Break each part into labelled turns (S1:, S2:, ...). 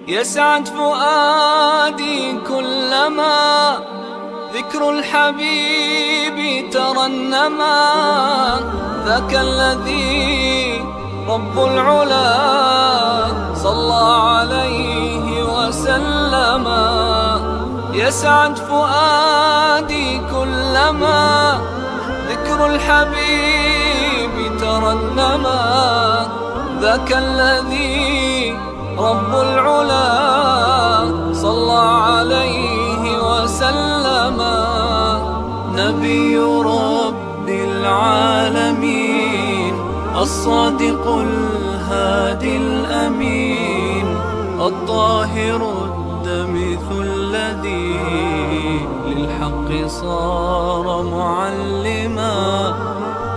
S1: يسعد فؤادي كلما ذكر الحبيب ترنما. ذاك الذي رب العلا صلى عليه وسلم. يسعد فؤادي كلما ذكر الحبيب ترنما. ذاك الذي رب العلا صلى عليه وسلم. نبي رب العالمين الصادق الهادي الأمين الطاهر الدمث الذي للحق صار معلما.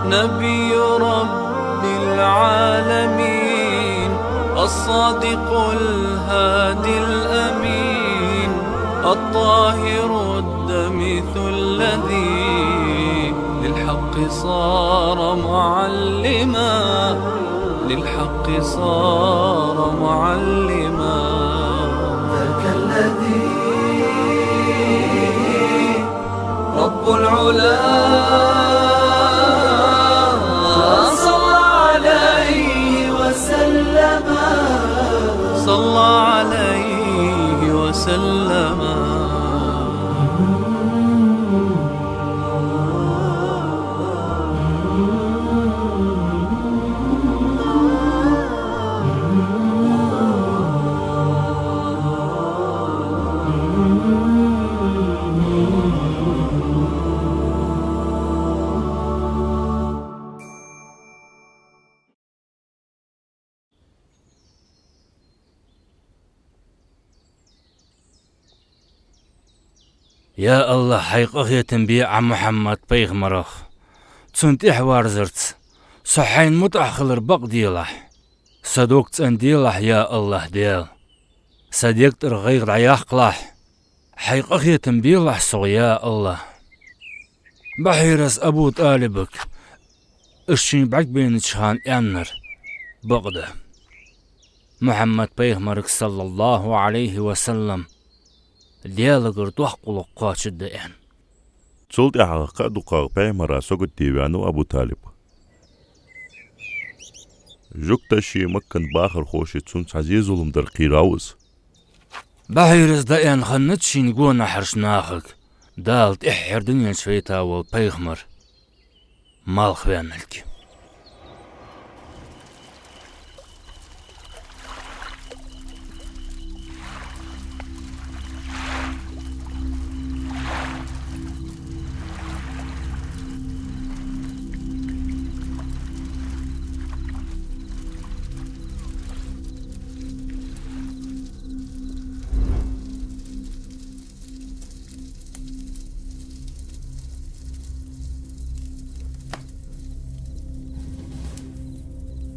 S1: نبي رب العالمين الصادق الهادي الأمين الطاهر الدمث الذي للحق صار معلما. للحق صار معلما. ذاك الذي رب العلا صلى عليه وسلم. صلى عليه وسلم.
S2: يا الله حقيقة تنبيع محمد بيغمرخ تنتيح وارزرت صحين متأخر بق ديلح صدوق تنديلح يا الله ديل صديق ترغيق عياق لح حقيقة تنبيلح صغ يا الله بحيرس أبو طالبك اشين بعك بين تشهان ينر بقده محمد بيغمرك صلى الله عليه وسلم ديالغر توحقلق قاشد ديان
S3: تولد أحقا دوقاق بيمرا سوغد ديوانو أبو طالب جوكتاشي مكن باخر خوشي تسونت عزيزولم در قيراوز
S2: بحيرز ديان خنتشي نقونا حرشناخك دالت إحير دنيا شويتا والبيغمر مالخوان ملكي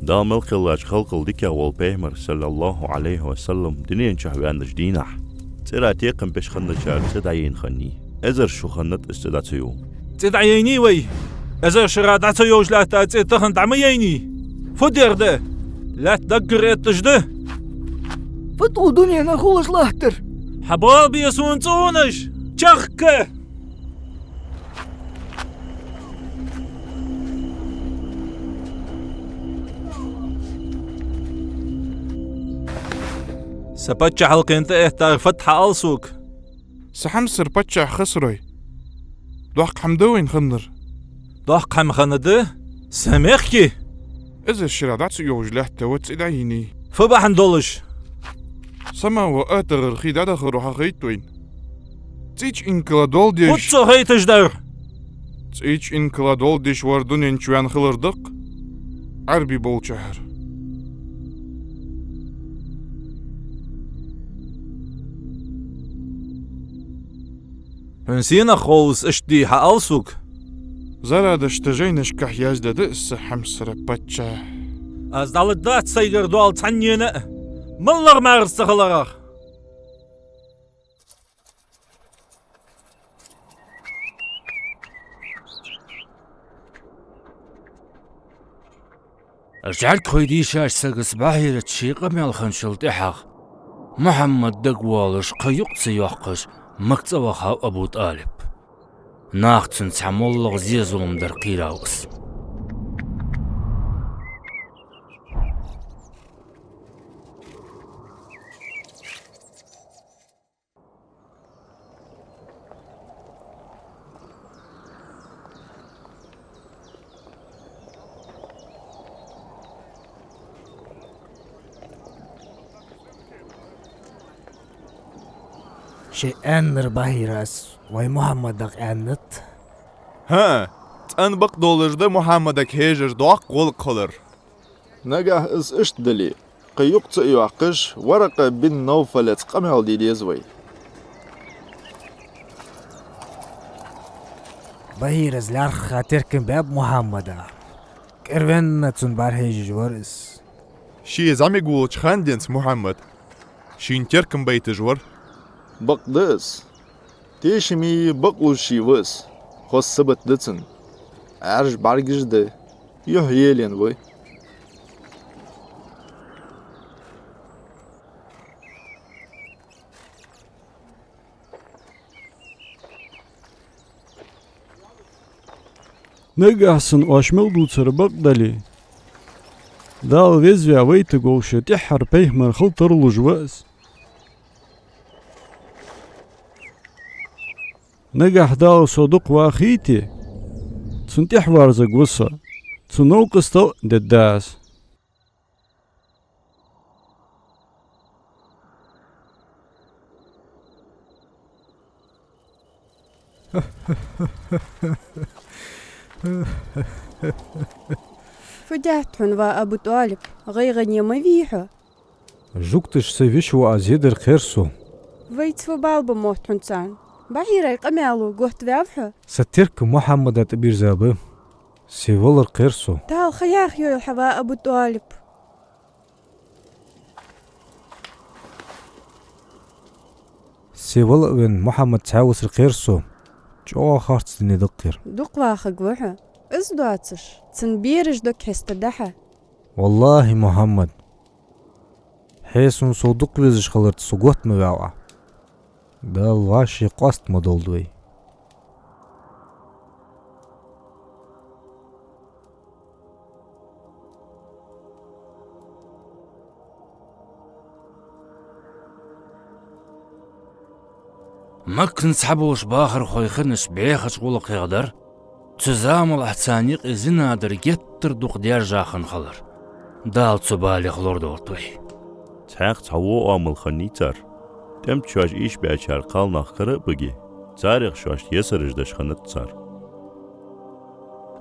S3: دا ملك الله خلق الدكا والبيمر صلى الله عليه وسلم دنيا شهوان جدينح ترى تيقن بش خنة شار تدعين خني ازر شو خنت استدعتيو
S4: تدعيني وي ازر شرادعتو يوش لا تتخن دعميني فدير ده لا تدقر اتجده
S5: فتو دنيا نخولش لاحتر
S4: حبابي يسون تونش چخك سبتش حلقة انت اهتار فتحة ألسوك
S6: سحمسر بتشع خسروي دوحق حمدوين خنر
S4: ضحك حم خنده سامحكي
S6: إذا الشرادات يوج لحتى وتسدعيني
S4: فبح ندولش
S6: سما وآتر الخيد هذا خروح خيتوين تيج إنكلا دول ديش
S4: واتسو هيتش دار
S6: تيج إنكلا دول ديش وردون إنشوان خلردق عربي بول شهر
S4: نسينا خولس اشتي حالسوك
S6: زرا دشتجينش كحياز ددس حمسر بتشع
S4: از دال دات سيجر دوال تانينا ملغ مارس تخلغ
S2: رجعت خويدي شاش سقس باهيرة شيقة من الخنشل تحق محمد دقوالش قيق سيوقش مكتوخا أبو طالب ناختن تعمل زيزولم در قيراوس
S5: شي أنر باهيراس وي محمدك أنت
S6: ها تنبق دولجده محمدك هيجر دوق قول قلر
S7: نجح إس إشتدلي قيقت يعقش ورقة بن نوفل قمع دي ليزوي
S5: باهيراس لار خاطركن باب محمدا كرفن تنبار هيجي جورس
S6: شي زعمي قول خاندينس محمد شين تركم بيت جور
S7: بقدس تيشمي بقول شي وس خص سبت دتن عرج بارجش ده يهيلين وي
S8: نجحسن واشمل دوتر بقدلي دال ويزويا ويتقوش تحر بيهمر خلطر لجواز نجح دال صدق واخيتي تنتح وارزق وصا تنوقس تو دداس
S9: فدحتن وأبو طالب غيغني مفيحة
S8: جوكتش سيفيش وازيدر خيرسو
S9: ويت فبالب موتن تان باهيرا قمالو قوت وافحة
S8: سترك محمد تبير زابه سيولر خيرسو
S9: تال خياخ يلحوا أبو طالب
S8: سيولر وين محمد تعاوس الخيرسو جو خارت ندقر
S9: دوق واخق وحا إز دواتش تنبيرج دوك هستدحا
S8: والله محمد حيسون صدق ويزش خلرت سقوط مباوع دال واشي قاست مدولدوي
S2: مكن سحبوش باخر خوي خنش بيخش غلق يقدر تزامل احتسانيق زنادر جتر دوق ديار جاخن خلر دال تبالي خلور دورتوي
S3: تحق تعوو آمل خنيتر تم تشواش إيش بأشار قال ناخكرة بگي تاريخ شواش يسرج دش خنت صار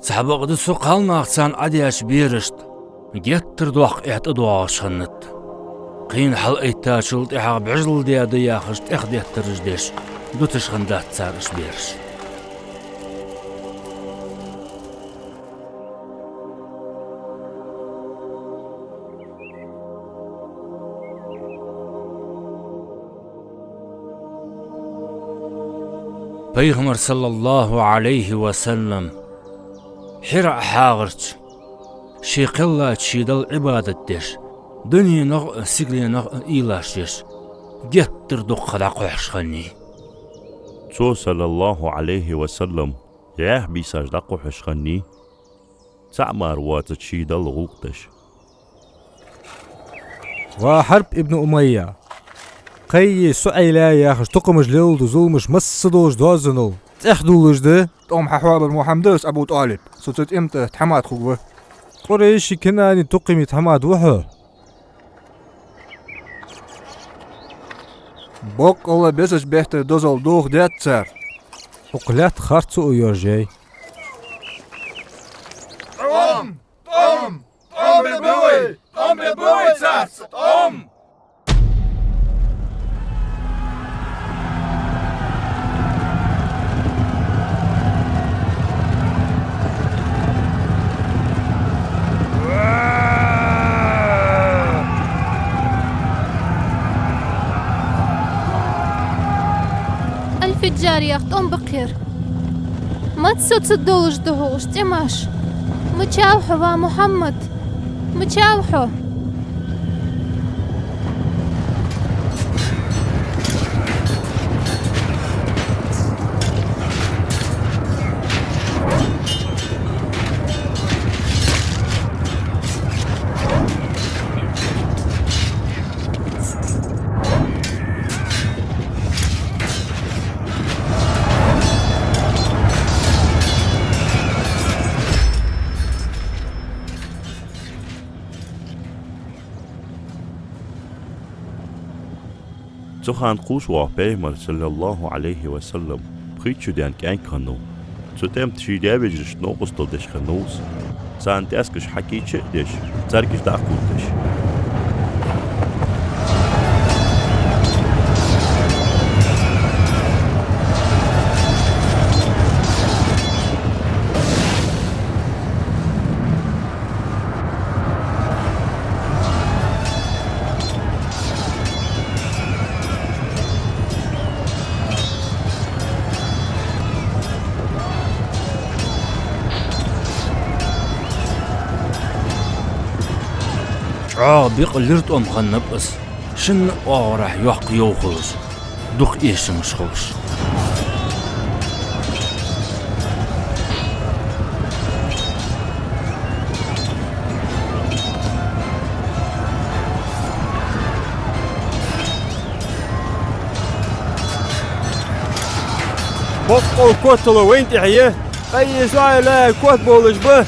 S2: سحبق دسو قال ناختسان عدياش بيرشت جتر دوق اعتدواش خنت قين حل ايتاشلت احاق بعجل ديا دياخشت اخديت ترجدش دوتش خندات تسارش بيرش بيغمر صلى الله عليه وسلم حرع حاغرت شي قلة شيدل عبادة ديش دنيا نغ سيقلي نغ إيلاش ديش جتر دوق خلاق وحشخني
S3: تو صلى الله عليه وسلم ياه بيساج دقو حشخني تعمر واتشي دل غلقتش
S8: وحرب ابن أمية قي سعيلا ياخش تقمش ليل وزولمش مسدوش دوزنل تحدولش ده
S5: تقوم حوار المحمدس أبو طالب ستت إمتى تحماد خوه
S8: قريشي كناني تقمي تحماد وحو
S5: بوك الله بيسش بيحتر دوزل دوغ ديت سار
S8: وقلات خارتو ويرجي
S6: قوم ببوي ساس قوم
S10: الفجار يخطون بقير ما تصدولش دهوش تماش متشاوحوا با محمد متشاوحوا
S3: زخان قوس وبيمر صلى الله عليه وسلم خيتشو ديان كان كانو زتم تشيديا بيجرش نوقس تودش خنوس سانت اسكش حكيتش ديش زاركش داكوتش
S2: بيقلرت خنبقس شن راح يحق يوخلص دوخ إيش مش خلص
S8: بطل كتلو وين تحيه أي سؤال لا كتبولش به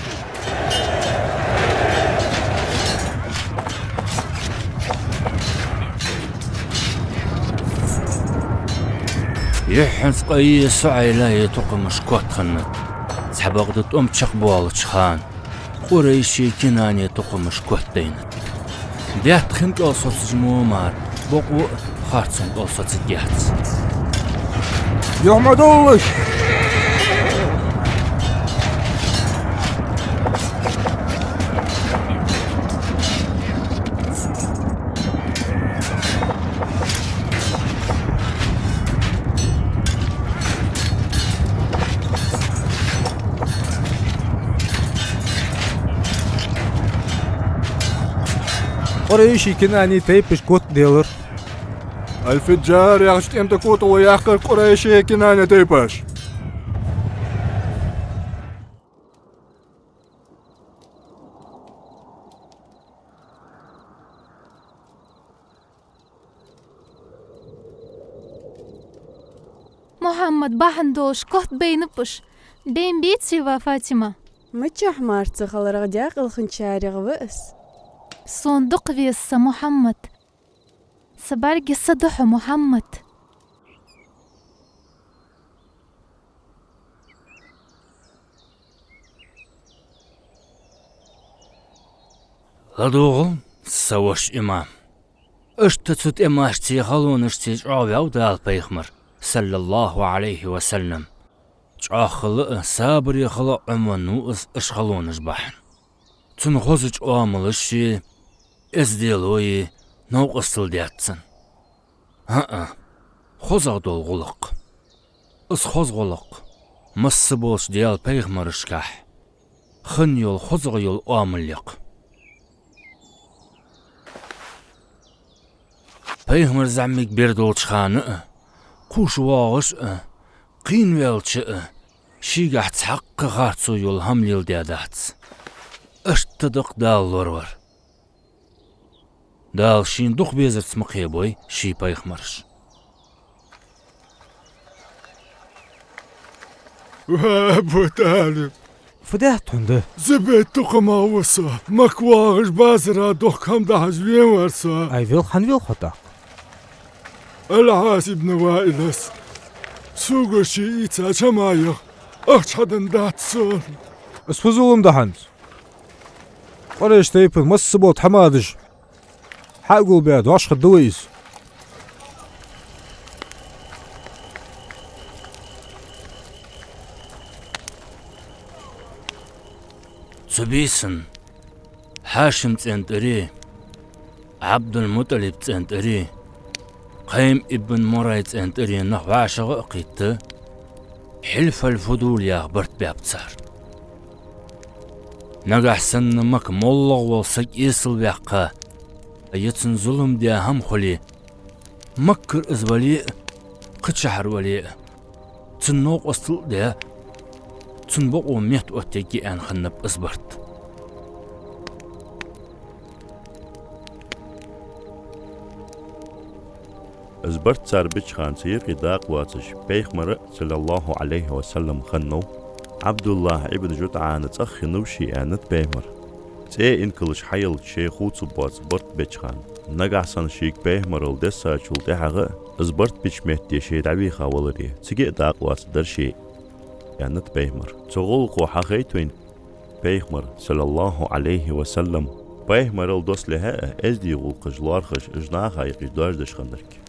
S2: يحنس قي سعي لا يتوقع مشكوت خنت سحبقدت تشق بوالش خان قريشي كنان يتوقع مشكوت دينت ديات خنت قصص جمومار بقو خارتسن قصص جهت
S8: يحمدوش قريشي كناني تيبش كوت ديلر
S6: الفجار يغشت امتى كوتو ويحقر قريشي كنانة تيباش
S10: محمد بحندوش كوت بينبش دين بيتسي وفاطمة
S9: متشح مارتخ الرغداق الخنشارغ بأس
S10: صندوق فيس محمد سبارك الصدح محمد
S2: لدوغل سوش إمام اشتتت إماشتي خلونشتي عوض دال بيخمر صلى الله عليه وسلم خلق صابر يخلق عمونو اشخلونش بحن تنخوزج عاملشي ازديلوي نوقستل دياتسن خوزا دول غلق خوز غلق مصبوش ديال بيغمرشكح خن يول خوزغ يول عامليق بيغمر زعميك بيردولش خانق قوش واغش قين ويلش شيقح تحق غارتسو يول همليل ديادات اشتدق دال لورور دال شين دوخ بيزرت مقيبوي شي بيخمرش
S6: أبو طالب
S8: فدات عنده
S6: زبيت تقما وصا مكواغش بازرا دوخ كم دهج وين ورسا
S8: أي فيل خان فيل خطا
S6: العاس ابن وائلس سوق شيئتا شمايغ أخشدن دات سون
S8: اسفزولم دهنز قريش تيب مصبوت حمادج حقول بيد واشخ الدويس
S2: سبيسن هاشم تنتري عبد المطلب تنتري قيم ابن مراي تنتري نحو عشق قيت حلف الفضول يا برت بابتسار نجح سن مك مولغ والسك يسل بيقا يتن ظلم دي هم خلي مكر ازولي قتشحر ولي تنوق أصل دي تنبق وميت واتيكي ان خنب اسبرت
S3: ازبرت صار بيش خان سير قداق واتش بيخمر صلى الله عليه وسلم خنو عبد الله ابن جدعان تخ نوشي انت بيمر تي انكلش حيل شيخوت صبات برت بيش خان نجحسن شيك بيهمرل دسا شول تحغ ازبرت بيشمت يشي دعوي خاولري تسجي داقواس درشي يعني بيهمر تغول قو حقيتوين بيهمر صلى الله عليه وسلم بيهمرل دوس لها ازدي غول قجلار خش اجناخا يقجدار دشخندرك.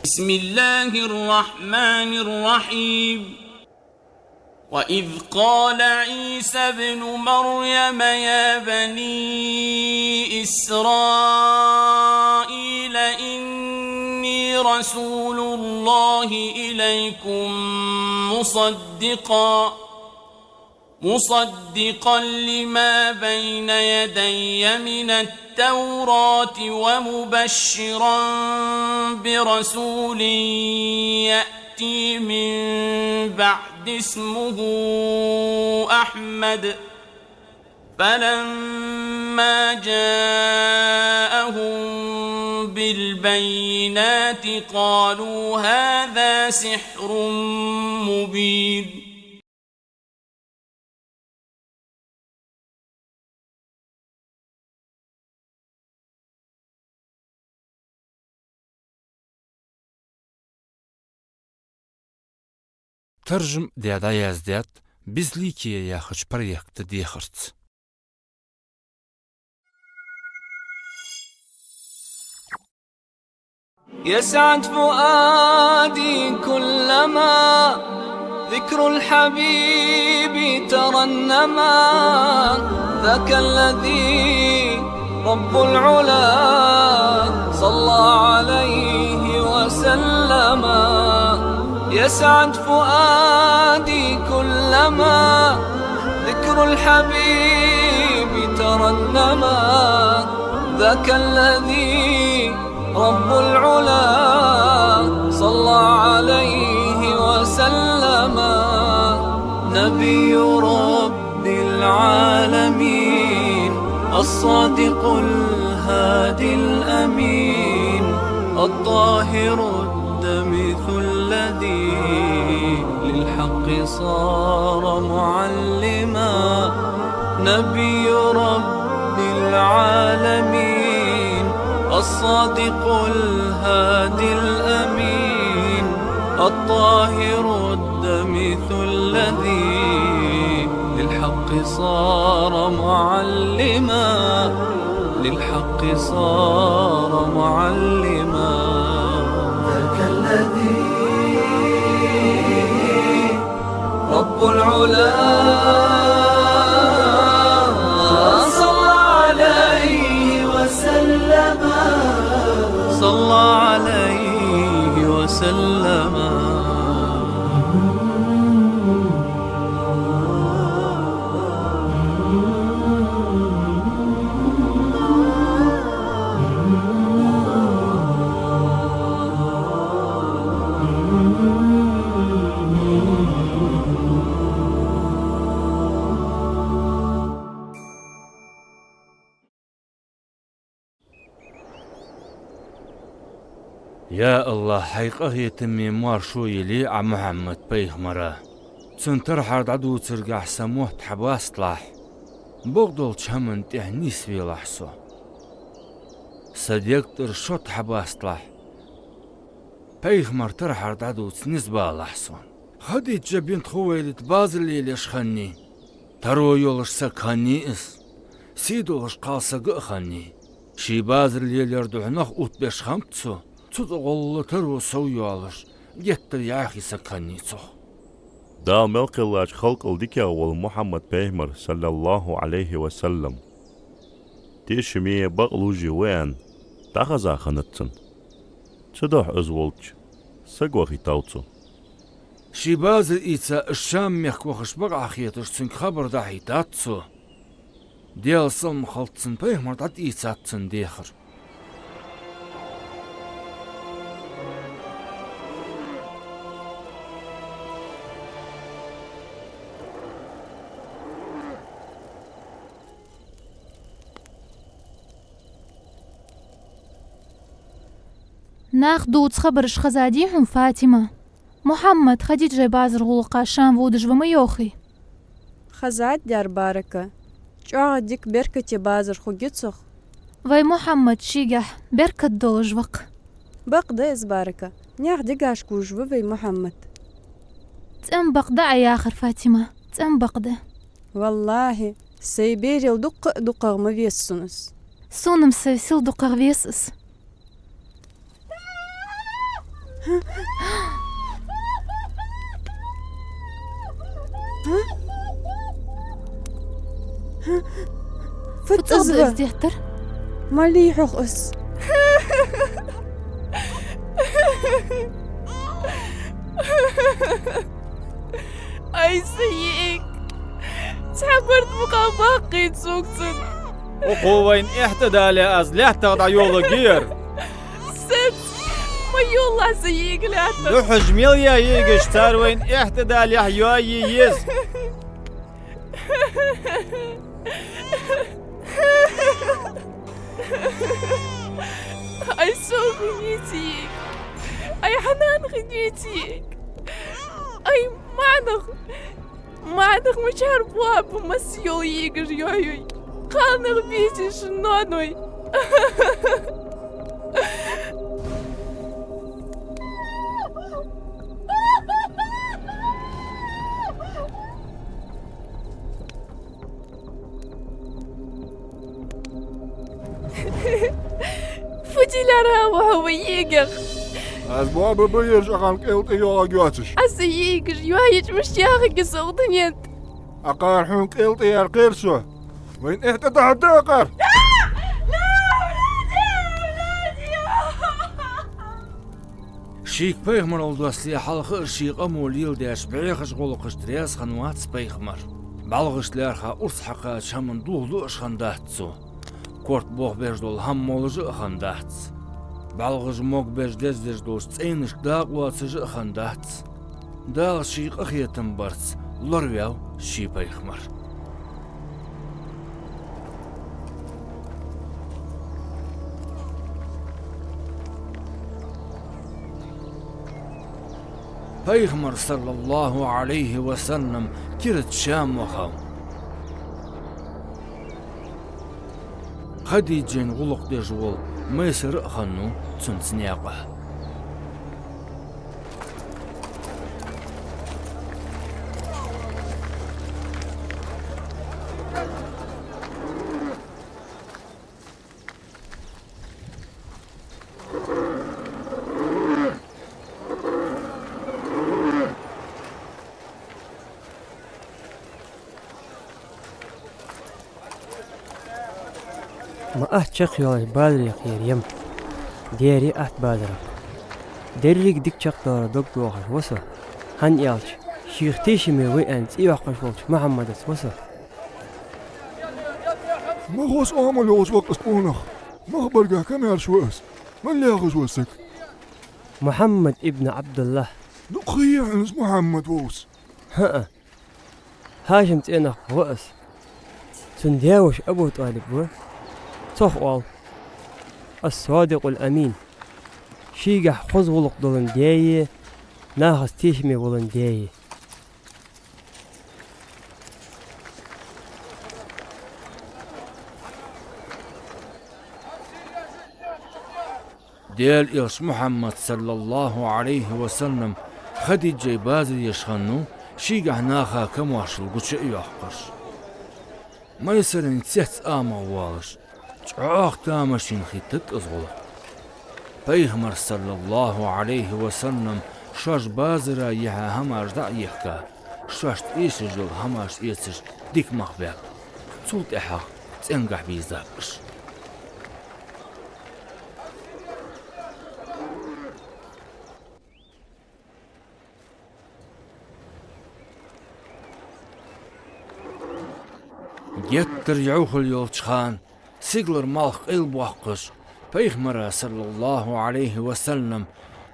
S1: بسم الله الرحمن الرحيم. وإذ قال عيسى ابن مريم يا بني إسرائيل إني رسول الله إليكم مصدقا لما بين يدي من التوراة ومبشرا برسول يأتي من بعد اسمه أحمد فلما جاءهم بالبينات قالوا هذا سحر مبين.
S2: ترجم ديادا يزداد بزليكي يا خش بريكت ديخرت.
S1: يسعد فؤادي كلما ذكر الحبيب ترنما ذاك الذي رب العلا صلى عليه وسلم. يسعد فؤادي كلما ذكر الحبيب ترنما ذاك الذي رب العلا صلى عليه وسلم. نبي رب العالمين الصادق الهادي الأمين الطاهر الدمث الذي للحق صار معلما. نبي رب العالمين الصادق الهادي الأمين الطاهر الدمث الذي للحق صار معلما للحق صار معلما. ذاك الذي رب العلا صلى عليه وسلم صلى عليه وسلم.
S2: يا الله حقيقة يتمي مارشوي لي ع محمد بيغمرة تنتر حرد عدو ترقع سموه تحباس طلاح بغدول تشمن تهنيس في لحظة صديق شو تحباس طلاح بيغمر تر حرد عدو تنسبة لحظة خديت جبين خويلة باز اللي ليش خني ترو يولش سكاني اس سيدولش قاسق خني شي باز اللي يردوحناخ اوت بيش خمتسو تدغل ترو سويالش يكتر ياخي سكانيتو.
S3: دال ملك الله خلق الدكا والمحمد بيهمر صلى الله عليه وسلم تيشمي بغلوجي وين تاخذا خنتن تدوح ازولج سقوخي تاوتو
S2: شي باز ايتا الشام يخ وخش بقع خيتش تنك خبر داحي تاتسو ديال صلم خلطسن بيهمر دات ايتاتسن ديخر.
S10: ناخدو تخبرش خزاديهم فاطمة محمد خديجة بازر غلقا شام وودج وميوخي
S9: خزاد دار باركة جوغ ديك بركة بازر خوجتسخ
S10: Vai Muhammad شيجح بركة دولج وق
S9: بقدة إزباركة نياخ دقاش كوجو في محمد.
S10: تم بقدة يا آخر فاطمة تم بقدة
S9: والله سيبيري الدق دقة ما فيسونس.
S10: سونم سيسيل دقر فيسس
S9: فت
S10: فتقضي
S9: أزبا
S10: ازديحتر
S9: مالي حقس.
S11: أي سيئك تعبرت مقاباقي تسوكسن
S4: وقوين احتدالي أزلح تغضع يولا غير
S11: ست ما يولع سيئك لا
S4: لحج ميليا يجش تاروين احتدالي حيوي يز
S11: أي سوق غنيتيك أي حنان غنيتيك أي معنخ مشار بواب مسيو يجر يوي خانق بيتي شنانوي فجلرها وهو يجر
S6: أسباب بيرج أقام قلت يولا جواتش
S11: أسيجر يوهيج مش ياخي صوتنيت
S6: أقار حون قلت يا القرشة وين احتدى حتى أقار
S2: شيك بيخمر oldu asliye halkı şiq amolil deş beyxş goluqış tres xanwat beyxmar. Balğışlarha urs haqa çamın duğlu ışxandatsu. Kort boğ bejdol hammoluju xandat. Balğış mog bejdes dejdol tseniş daqwatsıj xandat. Dal şiq xiyetim barts. Lorvev şi beyxmar. Peygamber sallallahu aleyhi ve sellem kiret Şam vaxam. Khadijin guluq dejwol Meysir xannu tsuntsniyaqa.
S12: ما أهتشق يوش بالري خير يم ديري أهت بالرك دريك ديك شق دار دق وخش وصل هن يالش شيخ تيشمي وين إيوقش وقش محمد وصل
S6: ما غوص آمل يوش وقت بونخ ما برقع كم يرشوس ما اللي ياخش وسك
S12: محمد ابن عبد الله
S6: نقيا عنس محمد ووس
S12: ها هاشم تينخ وقس تندياوش أبو طالب و صخوال الصادق الأمين شيقح خذ ولق دولن دياي ناخذ تيشمي ولن دياي
S2: ديال إيش محمد صلى الله عليه وسلم خديجة بازر يشخنو شيقح ناخا كمواشل قدش إيوحقش ما يسرن تسيت آما والش جعاق تامشين خيتت أزغلق Peygamber sallallahu aleyhi ve sellem şaş bazıra yiha hamaş da yihka şaş işijil hamaş yesiş dik mahbel sult ehaq tsengah bizapış Gettir yuxul yol çıxan siglir malx el buaqış Peygamber sallallahu aleyhi ve sellem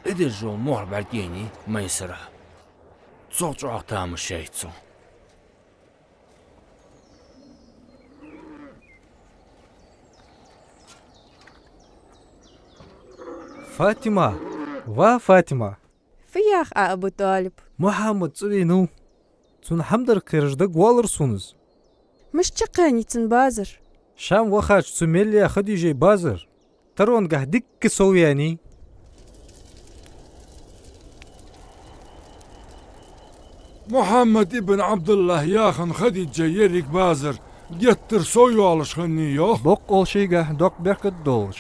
S2: edijol muhr belgeni meysira. Çoğuq tamı şeytsu.
S8: فاطمة وفاطمة
S9: فياخ أبو طالب
S8: محمد صلينو تون حمدر كرجدك والرسونز
S9: مش تقاني تنبازر
S8: شام وخاج سميليا خديجة بازر ترون قه دك سوياني
S13: محمد ابن عبد الله ياخن خديجة يريك بازر يتر سويو alışkınlığı yok.
S8: Bok ol şeyge dok berket dolj.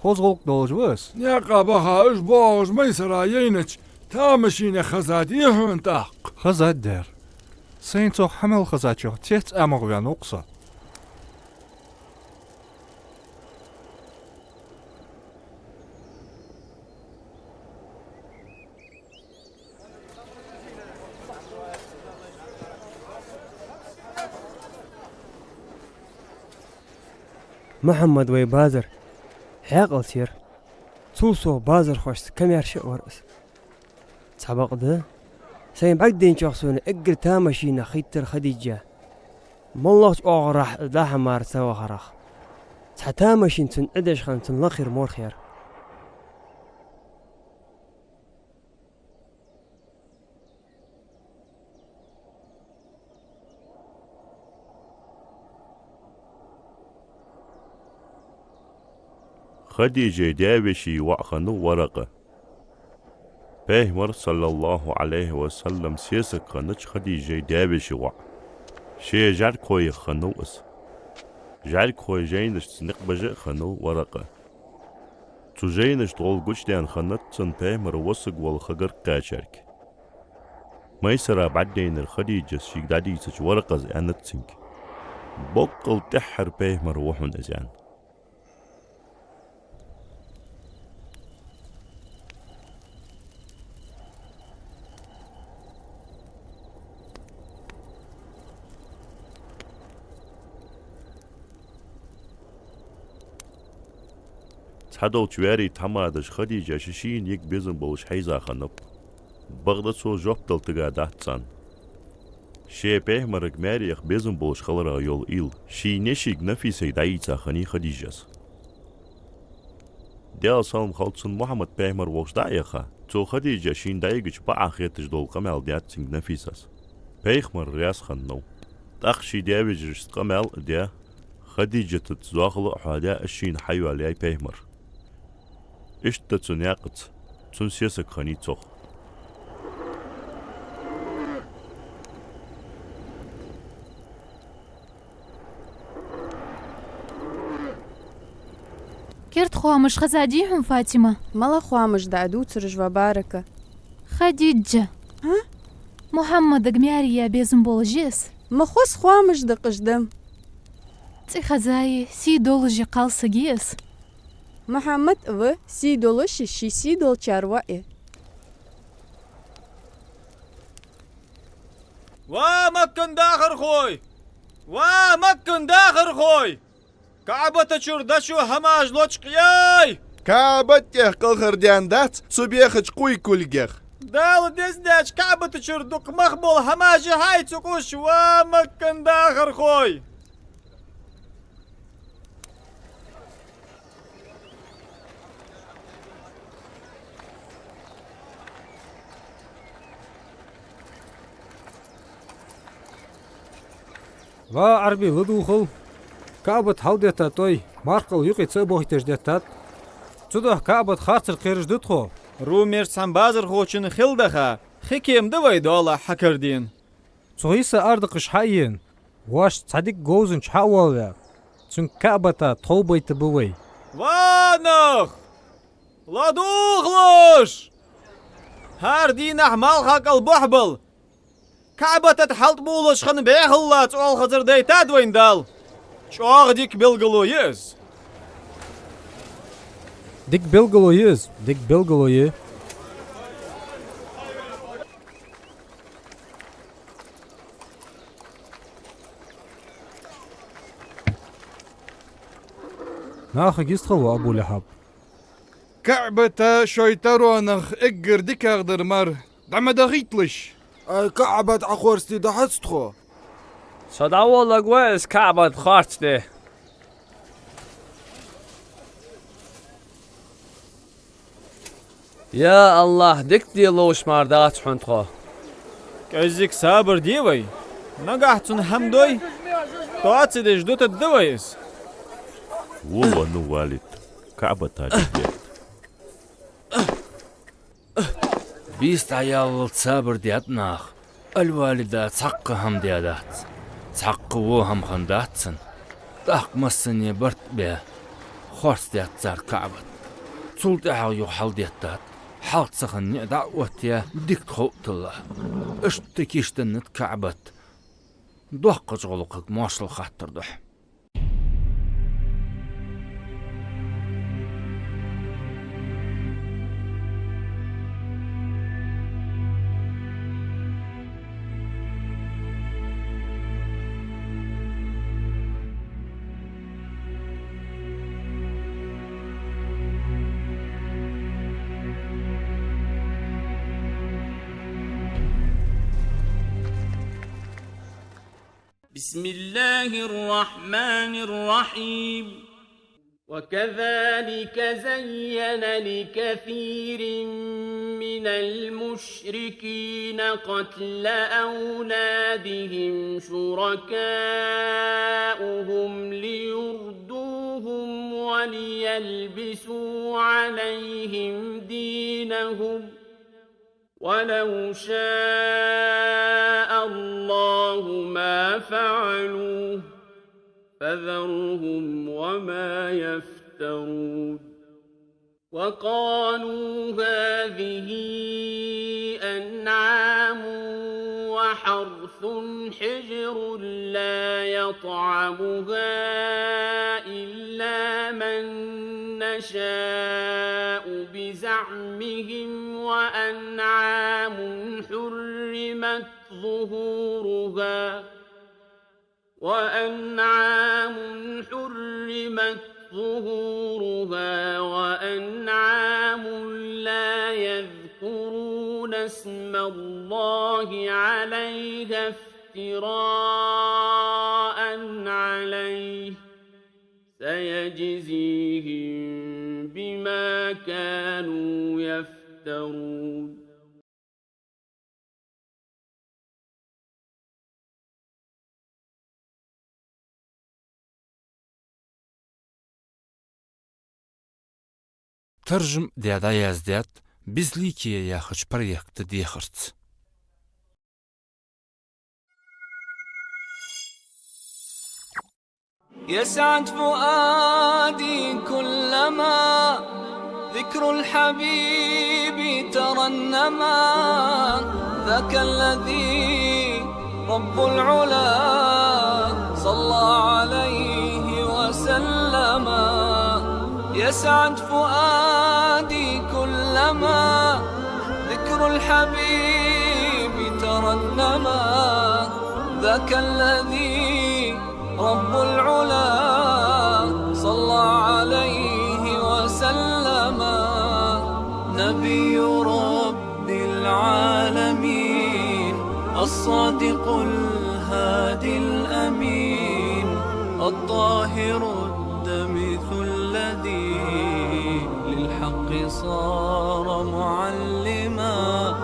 S8: Hozgolk dolj vız.
S13: Ne qabaha üç boğuz meysara yeynç. Tamışine xazadi hün tak.
S8: Xazad der. Sen çok hamel xazad yok. Tiyet amogyan oksa.
S12: محمد وي بازر حاقل سير توصو بازر خوش كم يرشق ورقس سبق ده سين بعدين شخصون اقر تامشينا خيتر خديجة مالله اغرح داها مار سوا خرخ تامشين تن ادش خان تن لخير مور خير
S3: خديجة دابشي وعخنو ورقة بيهمر صلى الله عليه وسلم سيسك خنش خديجة دابشي وع شي جار كوي خنو اس جار كوي جينش تنق بجي خنو ورقة تو جينش طول قوش ديان خنت تن بيهمر وسق والخقر قاشرك ميسرا بعدين الخديجة شيك دادي سج ورقة زيانت سنك بقل تحر بيهمر وحن ازيان حدو تواري تمادش خديجة ششين يك بيزن بوش حيزا خنب بغداد سو جوبتل تغا داتسان شي بيهمرك ماريخ بيزن بوش خلرا يول إيل شي نشيك نفيسي دايتا خني خديجس ديال سالم خالصن محمد بيهمر ووش دايخا تو خديجة شين دايقش باع خيتش دول قمال دياتسنگ نفيسس بيهمر رياس خنو تاخشي ديابجرش قمال ديا خديجة تتزاخل حادا الشين حيو علي بيهمر إشت تنياقت تنسيسك خني توخ
S10: كرت خوامش خزاديهم فاطمة
S9: مالا خوامش دعدو ترج وباركة
S10: خديجة
S9: ها؟
S10: محمد قمياري يا بيزن بولجيس
S9: مخوص خوامش دقش دم
S10: تي خزاي سي دولجي قال سجيس
S9: محمد و سي دولش شي سي دول چاروائي
S4: ومكن داخر خوي ومكن داخر خوي كعبة تشور دشو هماج لوچ قياي
S7: كعبة يحقل خرديان دات سبيخج قوي كلجخ
S4: دال دزداش كعبة تشور دوك مخبول هماج هاي تقوش ومكن داخر خوي
S8: وا عربي لدوخل كعبة حوديتا توي مارقل يقي تسبوهتش ديتات تدوح كعبة خاطر قيرج دتخو
S4: رومير سان بازر خوچن خلدخا خيكيم دوي دولا حكردين
S8: تغيسا أردقش حيين واش تصدق جوزن شحاولا تون كعبة طوبي تبوي
S4: وانخ لا دوخلوش هار دين أحمال خاك البحبل كعبة تحلت بولش خن بيخلات أول خزر ديتاد وين دال شو ديك بلغلو يز
S8: ديك بلغلو يز ديك بلغلو يه ناخ يستخو أبو لهب
S6: كعبة شويترونخ اقر ديك اغدر مر دعم دغيتلش
S1: كعبة عقورستي دحستخو
S14: صدا والله كويس كعبة خارجتي يا الله ديك ديلوش ماردات حنتخو
S4: كازيك صابر ديوي نقحتن همدوي تواتسي ديش دوت الدويس
S3: وونو والد كعبة تاجديت
S2: بيست عيال تصابر ديات ناخ الوالدة تحقهم ديادات تحقوهم خنداتسن تحق مسني برت بيه خورس ديات زار كعبة تولد اعيو حال دياتات حال تسخن دعوتيا ديك خوت الله اشتكيشتنت كعبة دوق جغلقك ماشل خاطر دوح
S15: بسم الله الرحمن الرحيم وكذلك زين لكثير من المشركين قتل أولادهم شركاؤهم ليردوهم وليلبسوا عليهم دينهم ولو شاء الله ما فعلوه فذرهم وما يفترون وقالوا هذه أنعام وحرث حجر لا يطعمها إلا من نشاء بزعمهم وأنعام حرمت ظهورها وأنعام لا يذكرون اسم الله عليها افتراء عليه سيجزيهم بما كانوا يفترون
S2: ترجم ديادا يازديات بزليكي يا خش بريكت ديخرت
S16: يسعد فؤادي كلما ذكر الحبيب ترنما ذاك الذي رب العلا صلى عليه وسلم يسعد فؤادي كلما ذكر الحبيب ترنما ذاك الذي رب العلا صلى عليه وسلم نبي رب العالمين الصادق الهادي الأمين الطاهر الدمث الذي للحق صار معلما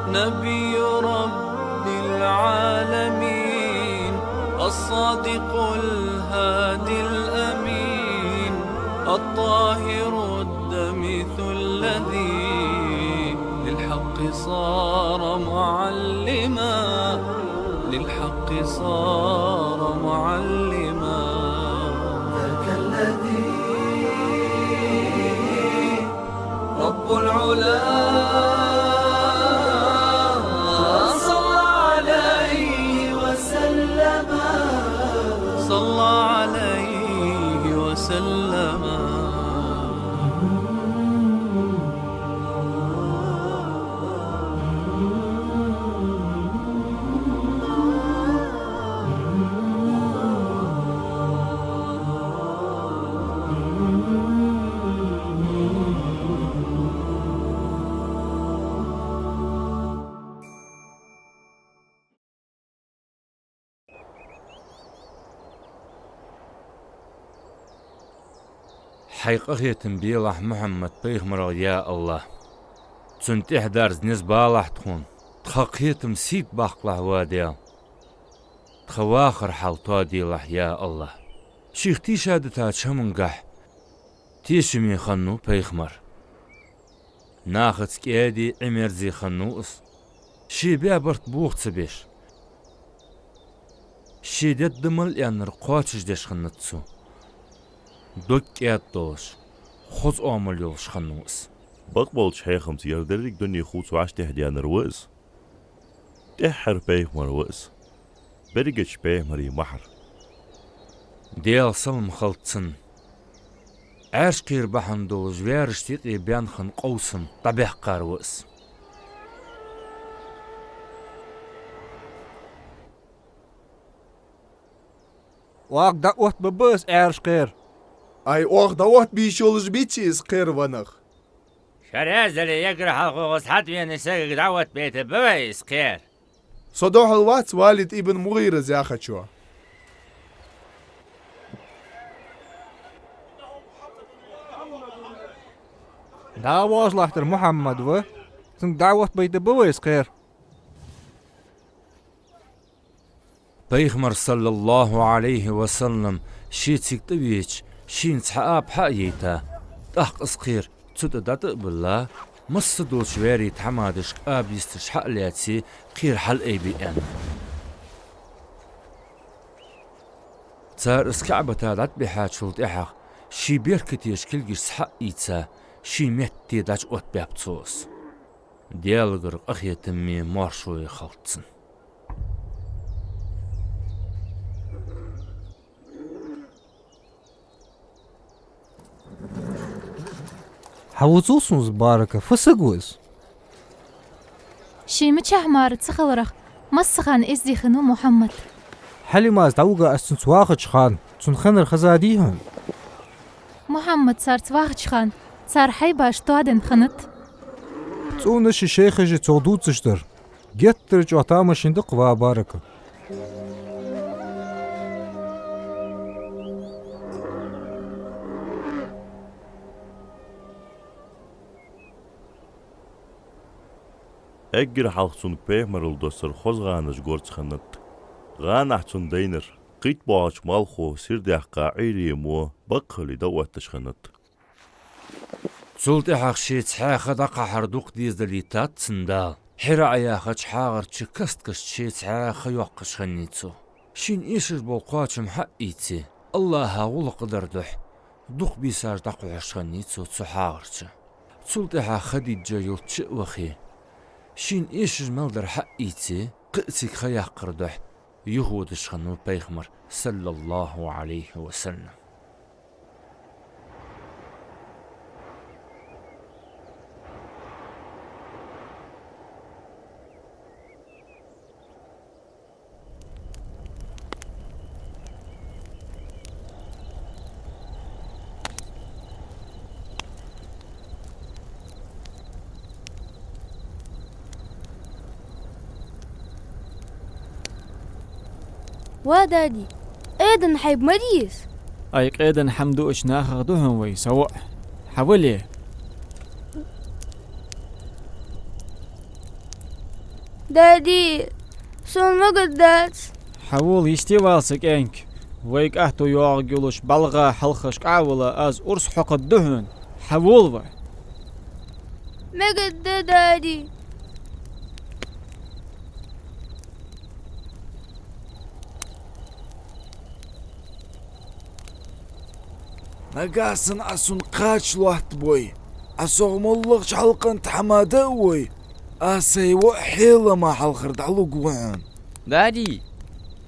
S16: نبي رب العالمين الصادق الهادي الأمين الطاهر الدمث الذي للحق صار معلما للحق صار معلما ذاك الذي رب العلا صلى عليه وسلم صلى عليه وسلم
S2: حقيقة تنبيلح محمد بيغمر يا الله تنتح دارز نزبالح تخون تخقيتم سيد باقلح واديا تخواخر حال توديلح يا الله شيخ تيشادتا شمنقح تيشمي خنو بيخمر ناخت كيادي عمرزي خنوس شي بيابرت بوخت سبيش شي ديد دمل يانر قواتش ديش خنتسو دوك يادوش خوز اومل يولش خنوس
S3: بقبلش هيخمس يردرك دنيا خوص وعش تهديان الوئس تحر بيخمر وئس برقش بيخمري محر
S2: ديال صلم خلطسن عاش قير بحندو جوارش تيقي بيانخن قوسن طبيح قاروس
S8: واق دقوت ببس عرش قير
S17: اي اوغ دوت بيشولج بيتشيز قير ونخ
S14: شرازلي يقرح الغوص حد ينساق دعوة بيت بويس خير
S17: صدوح الواتس والد ابن مغيرة زاخشوا
S8: دعوة لحتر محمد و تن دعوة بيت بويس قير
S2: بيغمر صلى الله عليه وسلم شي تيكتبيش شي نتحقاب حقيتا تحق اسقير تددت بالله مصدو شواري تحمادش قاب يستشحق لاتي قير حل اي بي ان تار اسكعبة تادت بحاج شلط احق شي بيركتي يشكل جيش حق ايتا شي ميتي داج اوت بابتوس ديالغر اخي تمي مارشوي خلطسن
S5: حوزوسنز باركة فسقوز
S10: شي متشح مار تسخلرخ مسخان ازدي خنو محمد
S5: حلماز توقع استنس واخد خان تنخنر خزاديهن
S10: محمد صار تواخد خان صار حي باش توادن خنت
S5: تونش الشيخ جي تودود تشتر جتر جوتام شندق وباركة
S3: اجر حلقسون بيخمر الدوسر خوز غانش غورتش خنت غانحتون دينر قيت باش مالخو سير دحقا عيري مو بقلي دوت تشخنت
S2: سولت احق شي تحاخ دقا حردوق ديز دليتات سندال حرا اياخ حاغر تشكست كش شي تحاخ يوقش خنيتو شين ايشر بوقاتشم حقيتي الله هاول قدر دح دوق بيساج دقو عش خنيتو تحاغرتش سولت احق خديجة يلتش وخي شين ايشر مالدر حقيتي قئتك خياق قردح يهود شخنو بيغمر صلى الله عليه وسلم
S18: ودادي ايدن حيب مريس
S4: ايق ايدن حمدو اشناخ دوهم وي سواء حولي
S18: دادي سون ما قدات
S4: حول يستي والسك انك ويك اهتو يوغلوش بلغا حلخش قاولا از ارس حق الدهن حول و
S18: ما قد دادي
S1: نقاسن أسون قاتش لوحت بوي أسوغ مولغش حلقن تحماده وي أسي وحيلة ما حلقر دعلو قوان
S14: دادي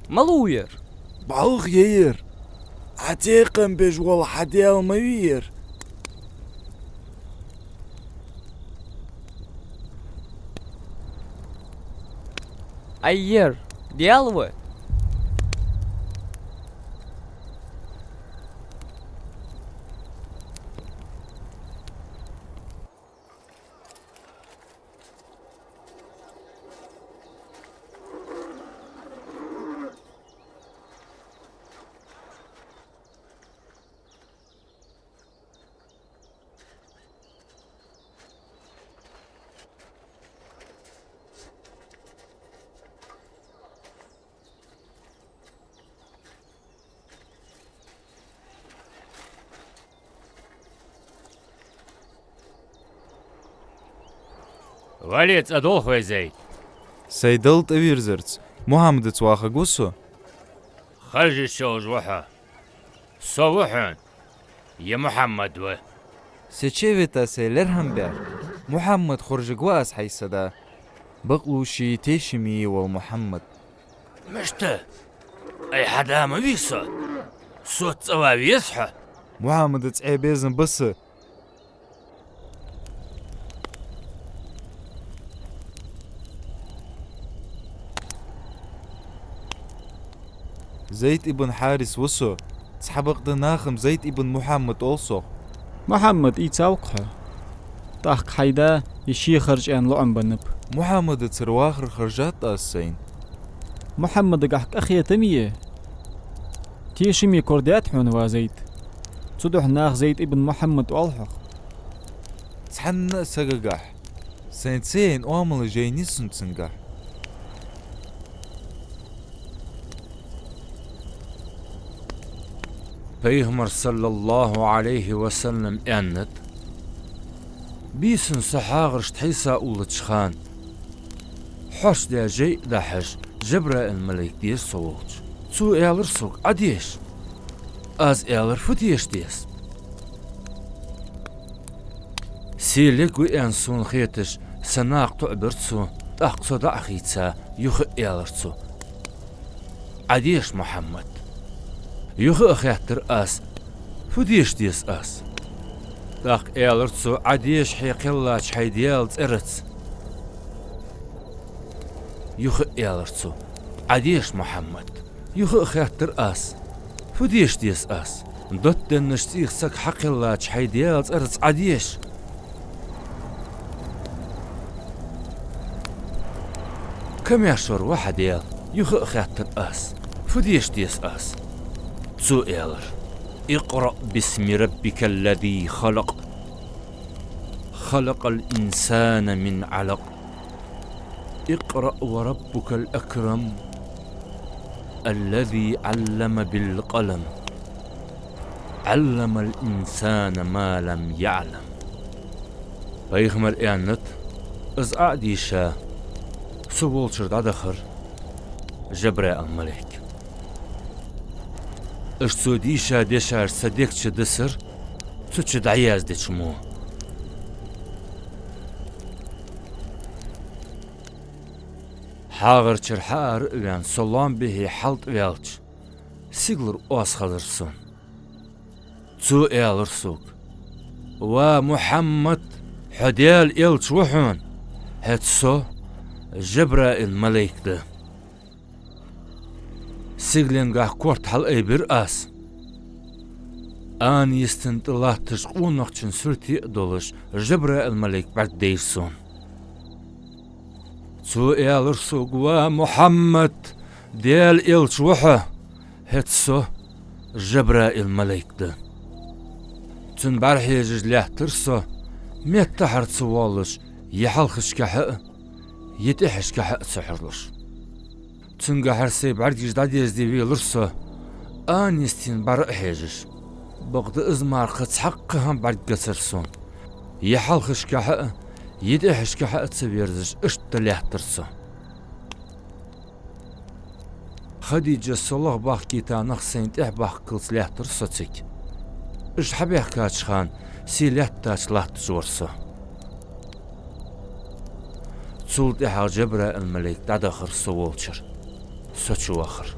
S14: ملوير
S1: بعلق يير عتيقن بجوال حديال موير
S14: اير ديالوه وليت أدول خوي زيد
S7: سيدلت أويرزرت محمد تواخا قوسو
S14: خرج الشوج وحا صوحن يا محمد و
S1: سيتشيفيتا سيلرهم بير محمد خرج قواس حيسدا بقلوشي تيشمي ومحمد
S14: مشته أي حدا ما بيصل صوت صوابي يصحى
S7: محمد تعيبيزن بس زيد ابن حارس وسو تسحبق دناخم زيد ابن محمد أولسو
S19: محمد يتساوقها طاق حيدا يشي خرج ان لعن بنب
S7: محمد ترواخر خرجات أسين
S19: محمد قحك أخي تمية تيشمي كردات حون زيد صدح ناخ زيد ابن محمد ألحق
S7: تحن سقاح سين أوامل جايني سنتسنقح
S2: Peygamber sallallahu aleyhi ve sellem ennet بيسن سحاغرش تحيسا أولد شخان حش دا جي دحش جبرا الملك ديس صوت تو إيالر سوق عديش از إيالر فتيش ديس سيلك وإنسون خيتش سناق تعبرتسو تأقصو دعخيتسا يخ إيالرتسو عديش محمد يخ أخيتر أس فتيش ديس أس داق إيالرتسو عديش حيقلاش حيديالت إرتس يخ إيالرتسو عديش محمد يخ أخيتر أس فتيش ديس أس دوت النشتيخ سك حقلاش حيديالت إرتس عديش كم يشور واحد يال يخ أخيتر أس فتيش ديس أس سو إيالر اقرأ باسم ربك الذي خلق خلق الإنسان من علق اقرأ وربك الأكرم الذي علم بالقلم علم الإنسان ما لم يعلم بيغمر إعنت إز أعديشا سوول شرد عدخر جبراء الملك اشتوديشا ديشار صديقش دسر تشد عياز ديشمو حاغر چرحار وان سلام به حلط ويالش سيغلر اوس خلرسون تو ايالرسوك ومحمد حديال إلش وحون هتسو جبراء الملك ده سيغلين كورت حل ايبر اس آن يستنت الله تشقون نقشن سرتي دولش جبراء الملك بعد ديسون تو إيالرسوك ومحمد ديال إلش وحا هتسو جبراء الملك ده تن بارحيجج ليه ترسو ميت تحر تسوالش يحلخش كحق يتحش كحق سحرلش تنقى حرسي بعرجيج داديز دي بيلرسو آن يستين بارحيجج بغض إزمار خدس حقهم بعد قصرسون يحلخش كحق يتحش كحق تسبيرزش اشت ليه ترسو خديجة صلاح باخ كيتانخ سينت باخ كلس ليه ترسو تيك اش حبيح كاتش خان سي لحتاش لحت زورسو تسولت احا جبراء الملك دادخر سوولشر سوچو اخر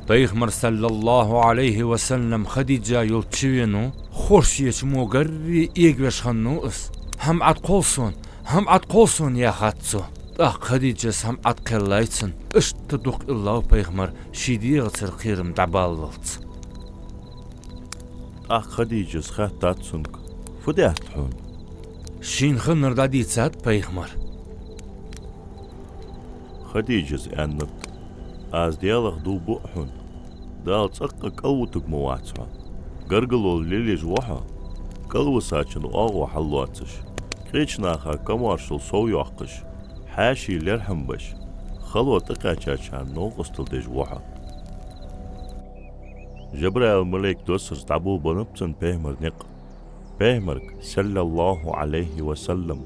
S2: بيغمر صلى الله عليه وسلم خديجة يلتشوينو خورشيش موغري إيغوش خنوس هم عد قولسون يا خاتسو خديجة هم عد قلايتسن اش تدوق الله بيغمر شيديغ ترقيرم دعباللت
S3: خديجة خاتاتسنك فديت حون
S2: شين خنر داديتسات بيغمر
S3: خديجة أنت از ديالغ دو بوحون دال تسقق قوتك مواتسها قرقلو الليلي جوحا قلو ساچن اغو حلواتش قيچ ناخا كمارشل سو يوحقش حاشي لرحم بش خلوة تقاشاشان نوغستل ديج وحا جبرائيل ملك دوسر تعبو بنبسن بيهمر نق بيهمرك صلى الله عليه وسلم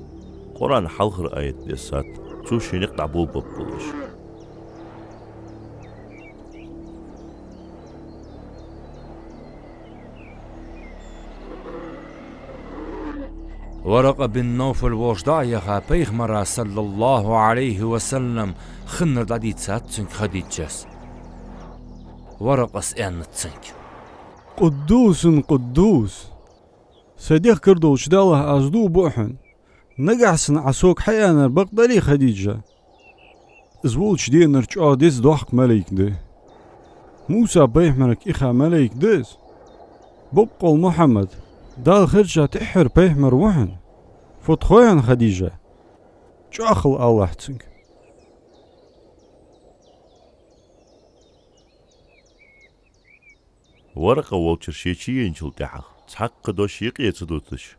S3: قرآن حلخر آية ديسات توشي نق تعبو ببلش
S2: ورقة بن نوفل وجدايها بيغمرا صلى الله عليه وسلم خنر داديت ساتسنك خديجس ورقة سأنتسنك
S20: قدوس صديق كردو شداله أزدو بوحن نقعسن عسوك حيانا بقدري خديجة ازول شدي نرجع ديس ضحك ملك ده موسى بيحمرك إخا ملك ديس بقول محمد دال خرجة تحر بيحمر وحن فتخوين خديجة جاخل الله تسنك
S3: ورقة ووتر شيشي ينشل تحق تحق دوش يقيتدوتش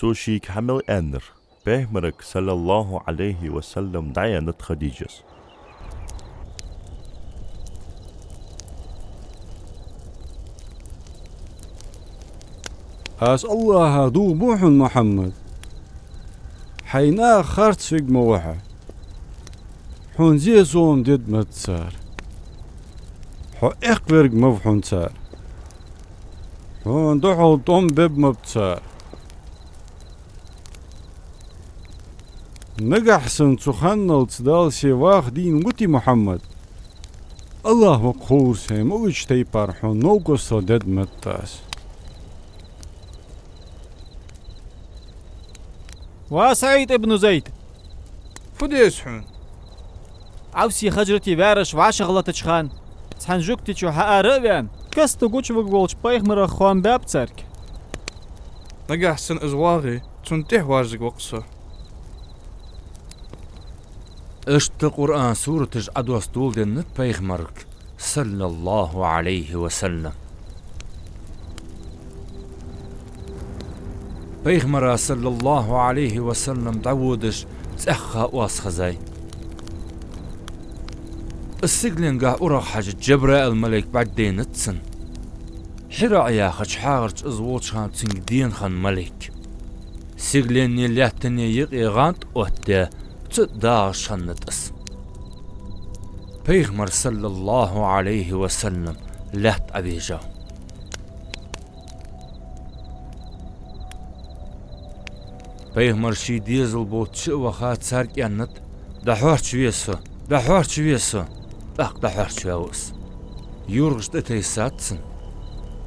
S3: توشيك حمل أنر بيهمرك صلى الله عليه وسلم دعيانة خديجة
S20: أس الله دو بوح محمد حينا خرت فيق موحة حون زيزون ديد متسار حو اقبرق مفحون سار حون دحو طم بب مبتسار نقحسن تخنل تدال سيواخ دين وتي محمد الله مقهور سيم اوش تيبار حون نوقصو ديد متاس
S19: وسعيد ابن زيد
S6: فديس حون
S19: عوسي خجرتي بارش وعشغلتش خان تحنجوكتي شو حقاربيان كستو قوش بقولش بايخمر اخوان باب تسارك
S6: نقحسن ازواغي تنتح وارزق وقصه
S2: اشت القرآن سورة أدوس دول دنت بيغمرك صلى الله عليه وسلم بيغمرا صلى الله عليه وسلم داودش تأخى واسخزاي السجلين قا أرق حاجة جبرائيل الملك بعد دين تسن حرا يا خش حاغرج ازووش خان تسنگ دين خان ملك سجلين نيلاتني يقي غانت اوهده تداش خنتس بيغمر صلى الله عليه وسلم لات أبيجا بيغمر شي ديزل بوت شو وخات سارك ينت دحوار شويسو دحوار شويوس يورغش تتيساتسن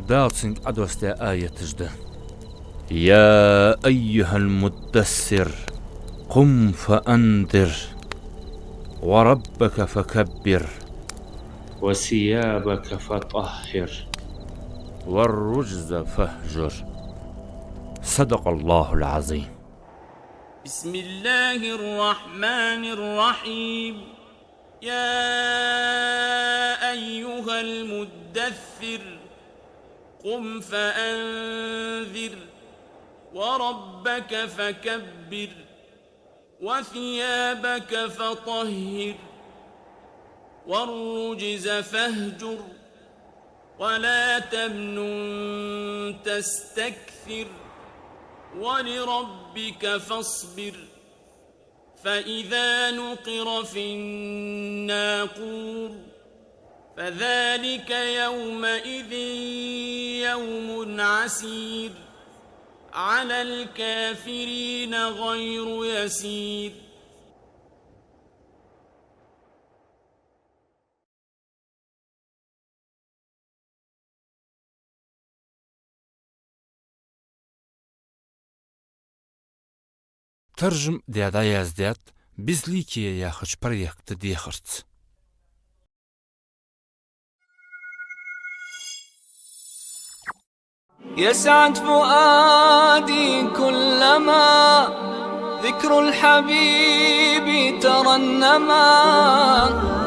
S2: دالسنج أدوستا آية تجده يا أيها المدثر قم فأنذر وربك فكبر وثيابك فطهر والرجز فاهجر صدق الله العظيم
S15: بسم الله الرحمن الرحيم يا أيها المدثر قم فأنذر وربك فكبر وثيابك فطهر والرجز فاهجر ولا تمنن تستكثر ولربك فاصبر فإذا نقر في الناقور فذلك يومئذ يوم عسير على الكافرين غير يسير
S2: ترجم ديادا يزداد بزليكي يا خش بريكت ديخرت
S16: يسعد فؤادي كلما ذكر الحبيب ترنما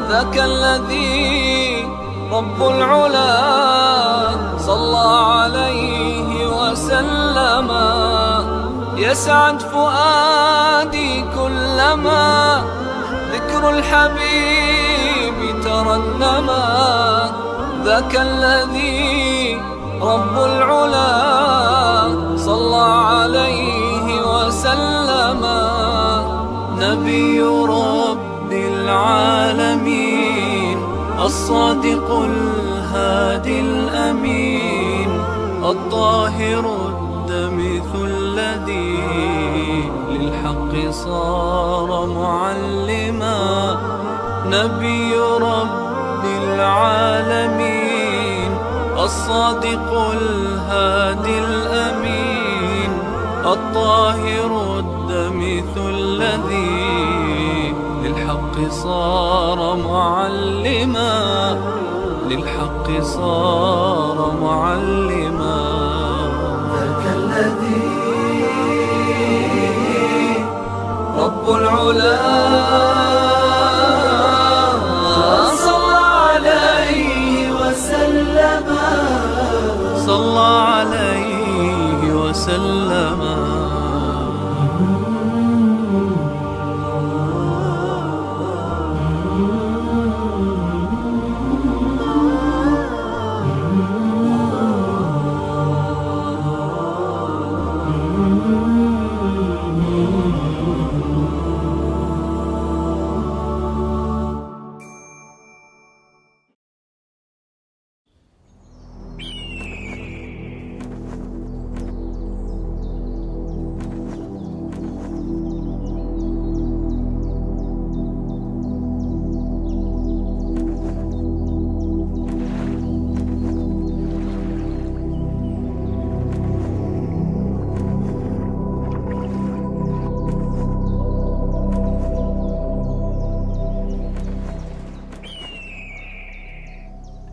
S16: ذاك الذي رب العلا صلى عليه وسلم يسعد فؤادي كلما ذكر الحبيب ترنما ذاك الذي رب العلا صلى عليه وسلم نبي رب العالمين الصادق الهادي الأمين الطاهر الدمث الذي للحق صار معلما نبي رب العالمين الصادق الهادي الأمين الطاهر الدمث الذي للحق صار معلما للحق صار معلما ذاك الذي رب العلا صلى عليه وسلم صلى عليه وسلم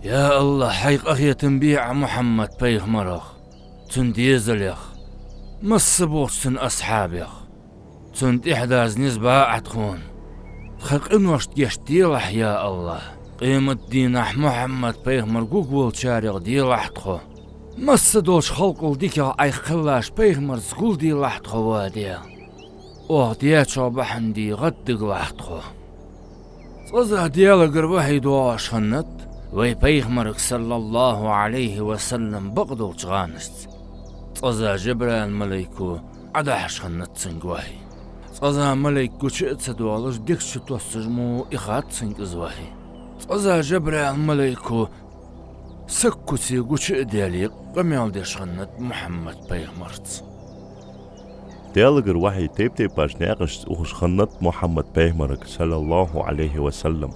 S2: يا الله حيق أخي تنبيع محمد بيغ مرخ تنديزل يخ مصبوط سن أصحاب يخ تند إحداز نسبة أعتخون تخلق إنوشت يشتيلح يا الله قيمة دينح محمد بيغ مرقوق والشارع ديلح تخو مصدوش خلق الديكا أي خلاش بيغ مرزقول ديلح تخو واديا ديات شوبحن دي غدق لح تخو صزا ديالا قربحي دواش خنت وي بيغمرك صلى الله عليه وسلم بقدو تغانست صزا جبران مليكو عداش خنت سنقواهي صزا مليكو شئت سدوالش ديكش توسجمو إخات سنقزواهي صزا جبران مليكو سكو سيقو شئت ديالي قميال ديش خنت محمد بيغمرت
S3: ديالغر وحي تيب باش ناقش وخش خنت محمد بيغمرك صلى الله عليه وسلم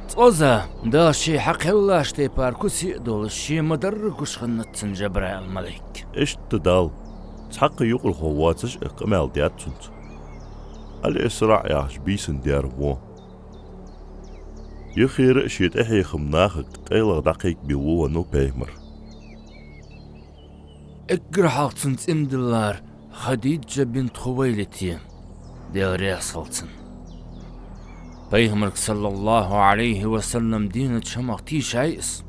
S2: صوزا دا شي حق الله شتي باركوسي دول الشي مدركوش خنتسن جبرائيل الملك
S3: اشتدال تحق يقل خواتش اقمال دياتسنت الاسراع ياش بيسن ديار وو يخير شيت احي خمناخك قيلغ دقيق بيوو نو بيهمر
S2: اقر حالتسنت امدلار خديجة بنت خويلتي ديال رياسلتسن بيغمرك صلى الله عليه وسلم دينة شمختي شايس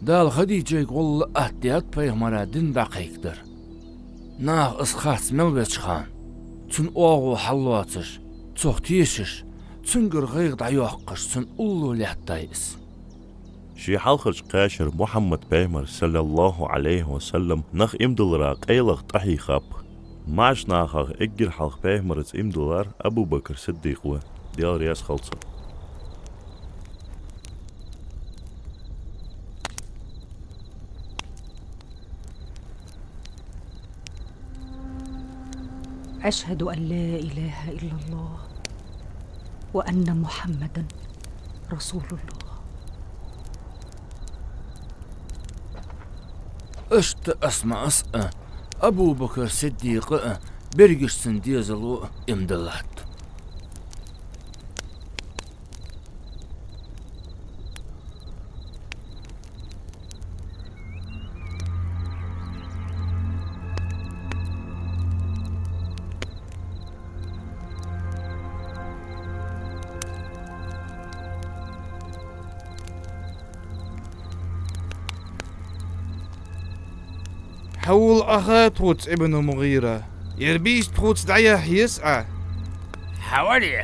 S2: دال خديجة يقول اهديات بيغمرا دين دقيقدر ناغ اسخاص ملبش خان تن اوغو حلواتش تختيشش تنقر غير دعيوحقش تن اولو لحتايس
S3: شي حلخش قاشر محمد بيغمر صلى الله عليه وسلم نخ امدلرا قيلغ طحي خاب ماش ناخغ اقر حلخ بيغمرت امدلار ابو بكر صديق و ديال رياس خلصة
S21: أشهد أن لا إله إلا الله وأن محمدا رسول الله.
S2: اشت اسمع اسأ أبو بكر صديق برقش سنديزلو امدلات
S17: حول أخا توت ابن مغيرة يربيش توت دعيه يسعى
S14: حوالي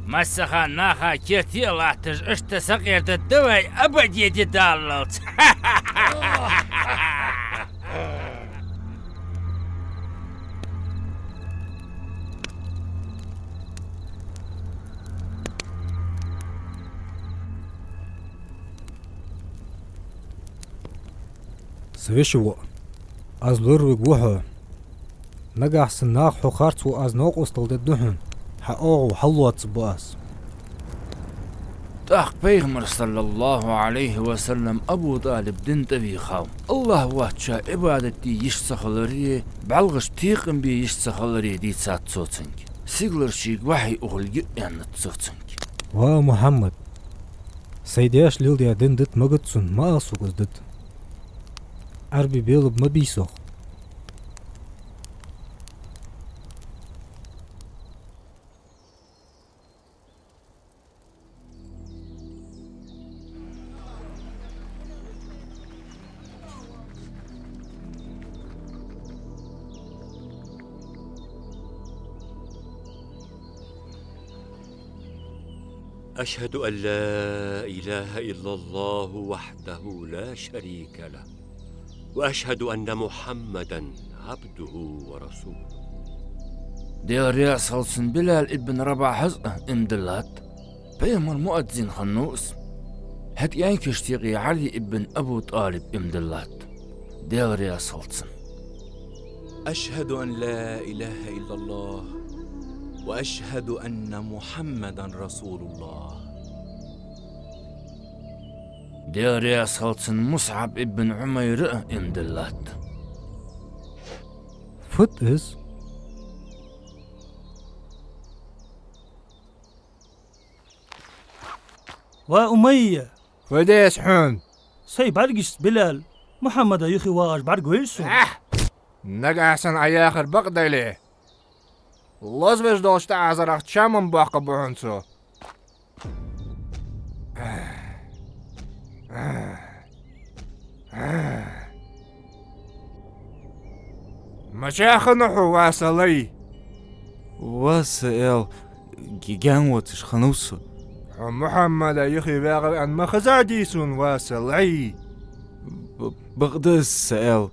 S14: مسخا ناخا كيرتي الله تجعشت سقيرة الدواي أبد يدي دالت.
S5: سويشو از لور وجوها نجح سناق حخارت وأز نوق وصل الدهن حقوق وحلوت باس.
S2: تاق بيغمر صلى الله عليه وسلم أبو طالب دين تبي خاو الله واتشا عبادتي يشتخلري بعلغش تيقن بي يشتخلري دي تسات صوتنك سيغلر شيك وحي أغل يأن تصوتنك.
S5: ومحمد سيدياش ليل دي دين دت مغتسون ما أسوغز دت عربي بيلب ما بيسوخ.
S11: أشهد أن لا إله إلا الله وحده لا شريك له وأشهد أن محمدا عبده ورسوله.
S2: ديال رياس خلصن بلال ابن ربع حزقه امدلات بيمر مؤذن خنوس هت ينكشتيقي علي ابن أبو طالب امدلات ديال رياس خلصن.
S1: أشهد أن لا إله إلا الله وأشهد أن محمدا رسول الله.
S2: ديال رياس خلصن مصعب ابن عمير امدلات.
S5: فوت إز
S22: وأمية
S5: وديس حون
S22: سي برقش بلال محمد يخي واج برقويسو
S5: نجا أحسن أياخر بقدي ليه لوز بيش دوشتا عزرق شامن باقا بعنسو. مشاخ نحو واسلي
S1: واسئل جيجانوتش خنوسو
S5: محمد يخي باغر أن مخزاديسون واسلي
S1: بغدس سئل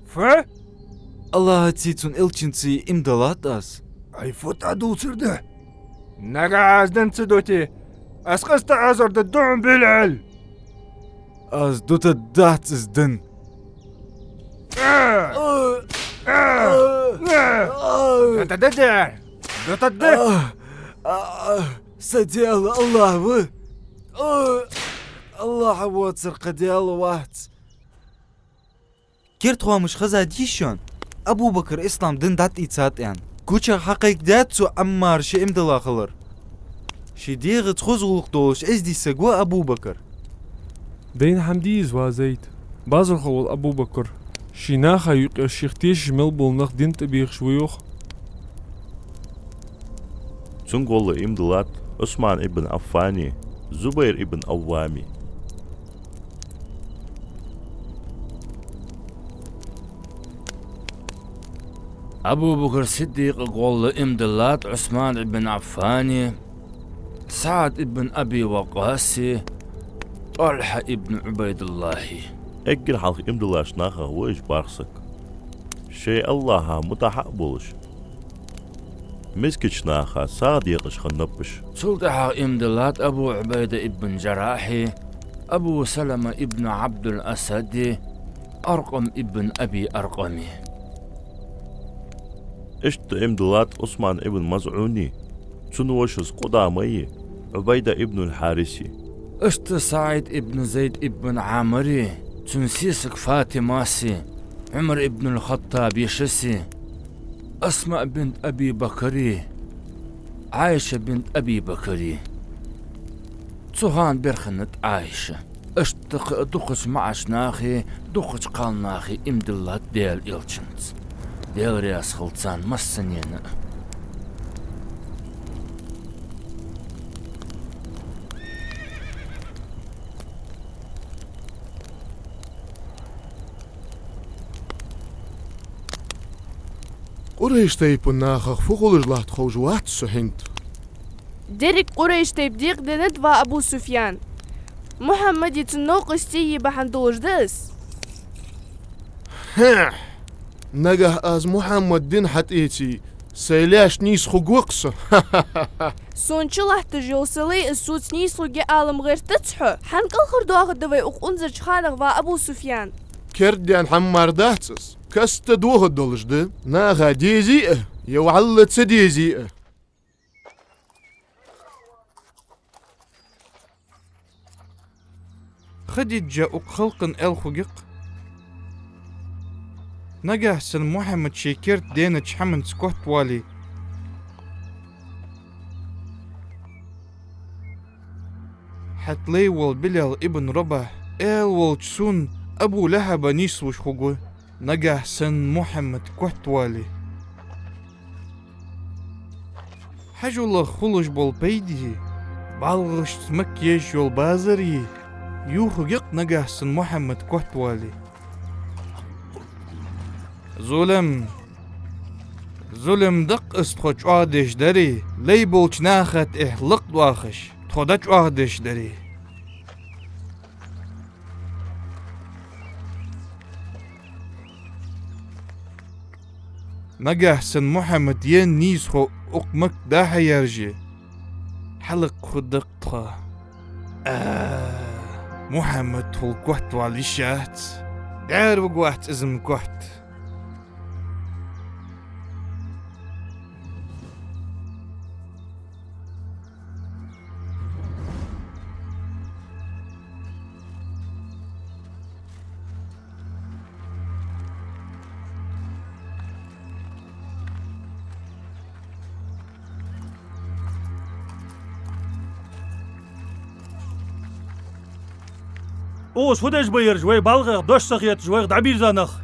S1: الله تيتون إلچنسي إمدالات أس
S5: أي فوت عدو سرده نجا عزدن سدوتي أسقست عزر ددون بلال
S1: أز دوتا دات إزدن
S5: دوتا ددر دوتا ددر
S1: سديال الله و الله عوات سرقة ديال وات كيرت هو مش خزا ديشون أبو بكر إسلام دن دات إيتسات يعني كوچا حقيق داتسو أمار شي امدلا خلر شي ديغت خوزغلق دوش إز دي سقوا أبو بكر
S6: دين حمديز وازيت بازر خول أبو بكر شي ناخا يقيا الشيختيش ملبول نخ دين تبيخ شويوخ.
S3: تنقول امدلات عثمان ابن عفاني زبير ابن أوامي.
S2: أبو بكر الصديق قول امدلات عثمان ابن عفاني سعد ابن أبي وقاص طلحة ابن عبيد الله.
S3: اقل حلق امدلاش ناخا هو ايش بارسك شيء الله متحقبولش مسكش ناخا صاديقش خنبش.
S2: سلطحة امدلات أبو عبيدة ابن جراحي أبو سلمة ابن عبد الأسد أرقم ابن أبي أرقمي.
S3: اشت امدلات عثمان ابن مزعوني تنوشز قدامي عبيدة ابن الحارسي.
S2: اشت سعيد ابن زيد ابن عامري تنسيسك فاطماسي عمر ابن الخطاب يشسي أسماء بنت أبي بكري عائشة بنت أبي بكري تسوهان برخنت عائشة اشتق دقش معش ناخي دقش قال ناخي امدلات ديال إلشنت ديال رياس خلطان مسنين.
S17: قريش تيبون ناخخ فوقولج لات خوج وات سهنت
S12: ديرك قريش تبديق دنت وأبو سفيان محمد يتنوق استي بحندوش دس
S17: ها نجح از محمد دين حتيتي سيلاش نيس خقوقصة
S12: سونچلح تجوسلي السوت نيس لجي عالم غير تتحو حنقل خردوغ دوي أنزل خانق وأبو سفيان
S17: كرديان حمار داتس كست دوغ الدولش ده ناغا ديزي يوعلت سديزي
S1: خديجة خلقن الخقق نجح سن محمد شيكرت دينج حمن سكوت والي حتلي والبلال ابن ربح والجسون أبو لهب نيسوش خقوه نجح سن محمد كوت والي حاجو الله خلوش بالبيدي بالغش مكيش والبازري يوخقق نجح سن محمد كوت والي ظلم دق استخوش عادش داري ليبولش ناخت احلق واخش تخدش عادش داري نجح سن محمد ين نيسخو اقمك داها يرجي حلق خدق تخا محمد هو كوحت والي شات دار وقوحت ازم كوحت
S22: اوس هدش بير جوي بالغ دوش سخيت جوي دعبير زانخ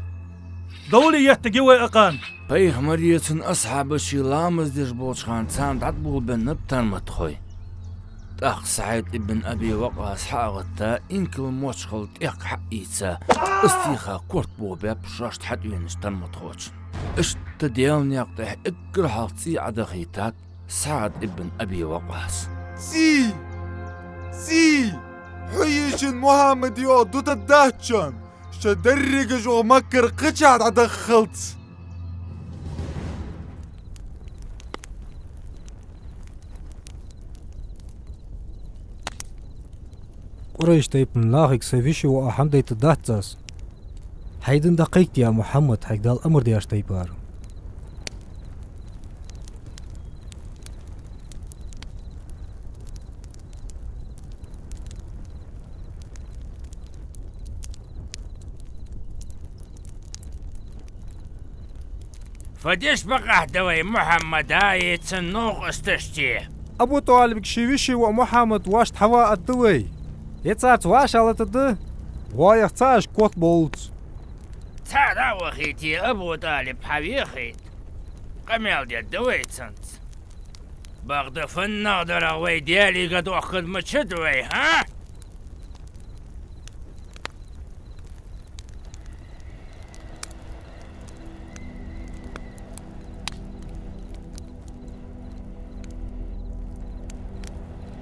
S22: دولي يحتجوي اقان
S14: پیغمبریتن اصحاب شیلامز دیش بولشخان تام دعبول بن نبتن متخوي اخ سعيد ابن ابي وقاص حاغتا انكل موشخل تيق حقيتا استيخا كورت بو باب شاشت حد ينشتن متخوش اشت ديال نيقتح اقر حالتي عدخيتاك سعد ابن ابي وقاص
S1: سي حيشن محمد يو دوت الدهشن شدرق جو مكر قشعت عدخلت
S5: قريش تيبن لاغيك سيفيشي وأحمد يتدهتزاس حيدن دقيقت يا محمد حيك دال أمر دياش تيبار
S14: فديش بقى دوي محمد هاي تنوغ استشتي
S8: أبو طالب شيويشي ومحمد واشت حواء الدوي يتسارت واش على تده ويختاج كوت بولت
S14: تارا وخيتي أبو طالب حبيخيت قميل دي الدوي تنت بغد فالنغدر وي ديالي قد أخذ متشدوي ها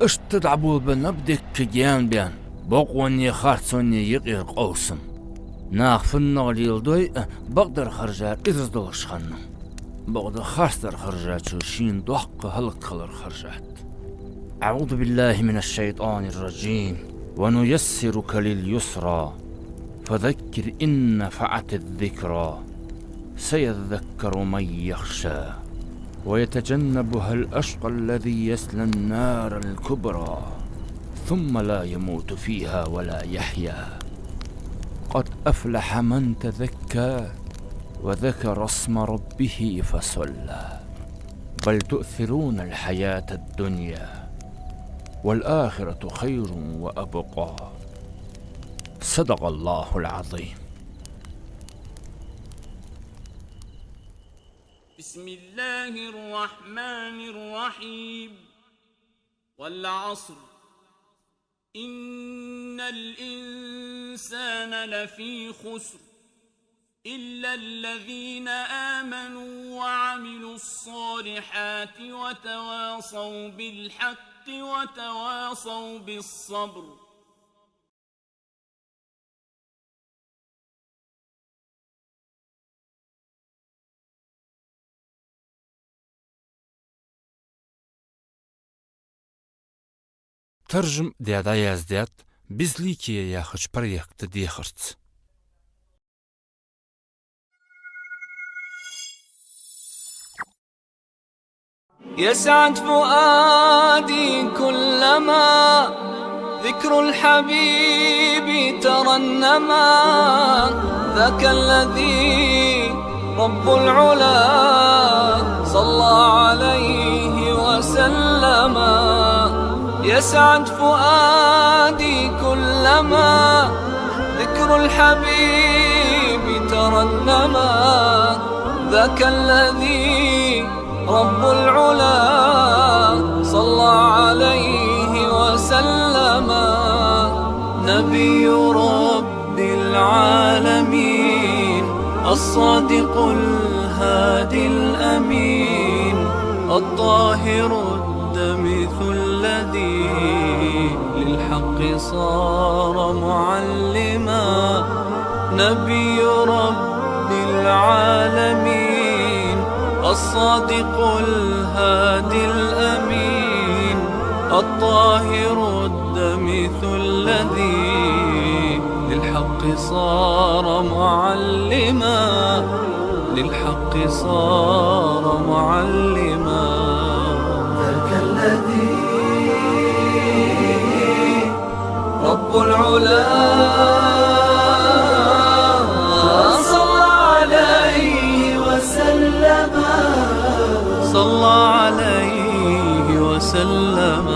S14: اشتدعبول بنبدك كجيان بيان بقوني خارتوني يقير قوسم ناخ فنغ ليلدوي بقدر خرجات إذدلش خنو بقدر خارتر خرجات شوشين دوحق هلق خلر خرجات أعوذ بالله من الشيطان الرجيم ونيسرك لليسرى فذكر إن نفعت الذكرى سيذكر من يخشى ويتجنبها الأشقى الذي يصلى النار الكبرى ثم لا يموت فيها ولا يحيا قد أفلح من تذكى وذكر اسم ربه فصلى بل تؤثرون الحياة الدنيا والآخرة خير وأبقى صدق الله العظيم.
S15: بسم الله الرحمن الرحيم والعصر إن الإنسان لفي خسر إلا الذين آمنوا وعملوا الصالحات وتواصوا بالحق وتواصوا بالصبر.
S2: ترجم ديادا يزداد بزليكي يا خش بريكت دي خرت.
S16: يسعد فؤادي كلما ذكر الحبيب ترنما ذاك الذي رب العلا صلى عليه وسلم. يسعد فؤادي كلما ذكر الحبيب ترنما ذاك الذي رب العلا صلى عليه وسلم. نبي رب العالمين الصادق الهادي الأمين الطاهر الدمث الذي للحق صار معلما. نبي رب العالمين الصادق الهادي الأمين الطاهر الدمث الذي للحق صار معلما. للحق صار معلما. ذاك الذي رب العلا صلى عليه وسلم. صلى عليه وسلم.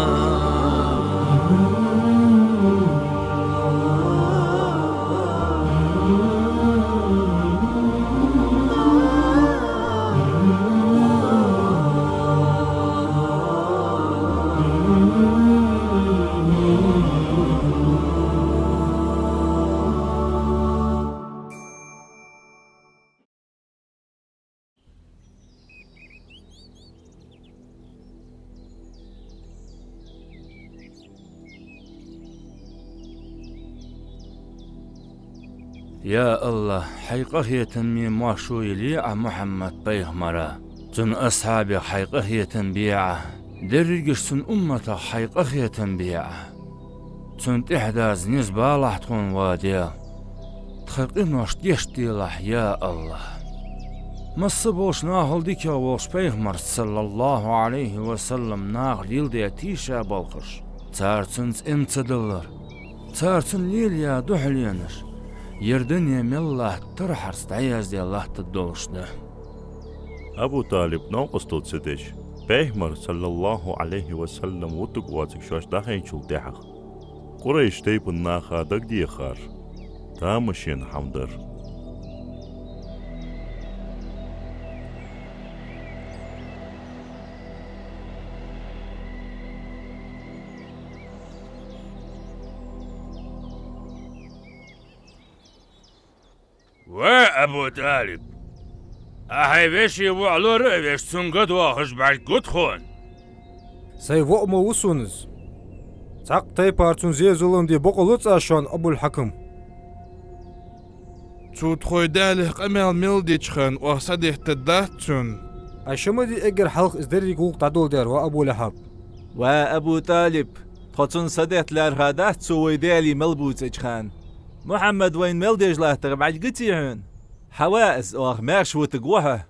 S2: يا الله حقيقة هي تنميم واشوي لي محمد بيغمرة تن أصحابي حقيقة هي تنبيعه درجش تن أمته حقيقة هي تنبيعه تن تحداز نسبة لحتكون واديا تخلقين وش ديشتي لح يا الله مصبوش ناهل ديكا وش بيغمر صلى الله عليه وسلم ناغل يلدي تيشا بالخش تارتنز امتدلر تارتن ليل يا دحلينش يردن يمي الله ترحرست عياز دي الله تدولش ده.
S3: أبو طالب ناقص تدش بيهمر صلى الله عليه وسلم وتقواتك شوش داخين شل دحق قريش تيب الناخا دق دي خار تامشين حمدر.
S2: وأبو طالب أهي بيشي وعلور بيش تنقد واخش بعد قدخون
S8: سي وقمو وسونز تاق تاي بارتون زي زولون دي بقلوت عشان أبو الحكم
S17: تود خوي داله قمال ميلديش خان وصديه تداتون
S8: أشمدي إجر حلق إزدري قوق تعدول دير وأبو لهب
S9: وأبو طالب تخصن صديت لارهادات سوي دالي ملبوت إجخان محمد وين ملديج له تغبعج قتيعن حوائز أخ ماش وتقوها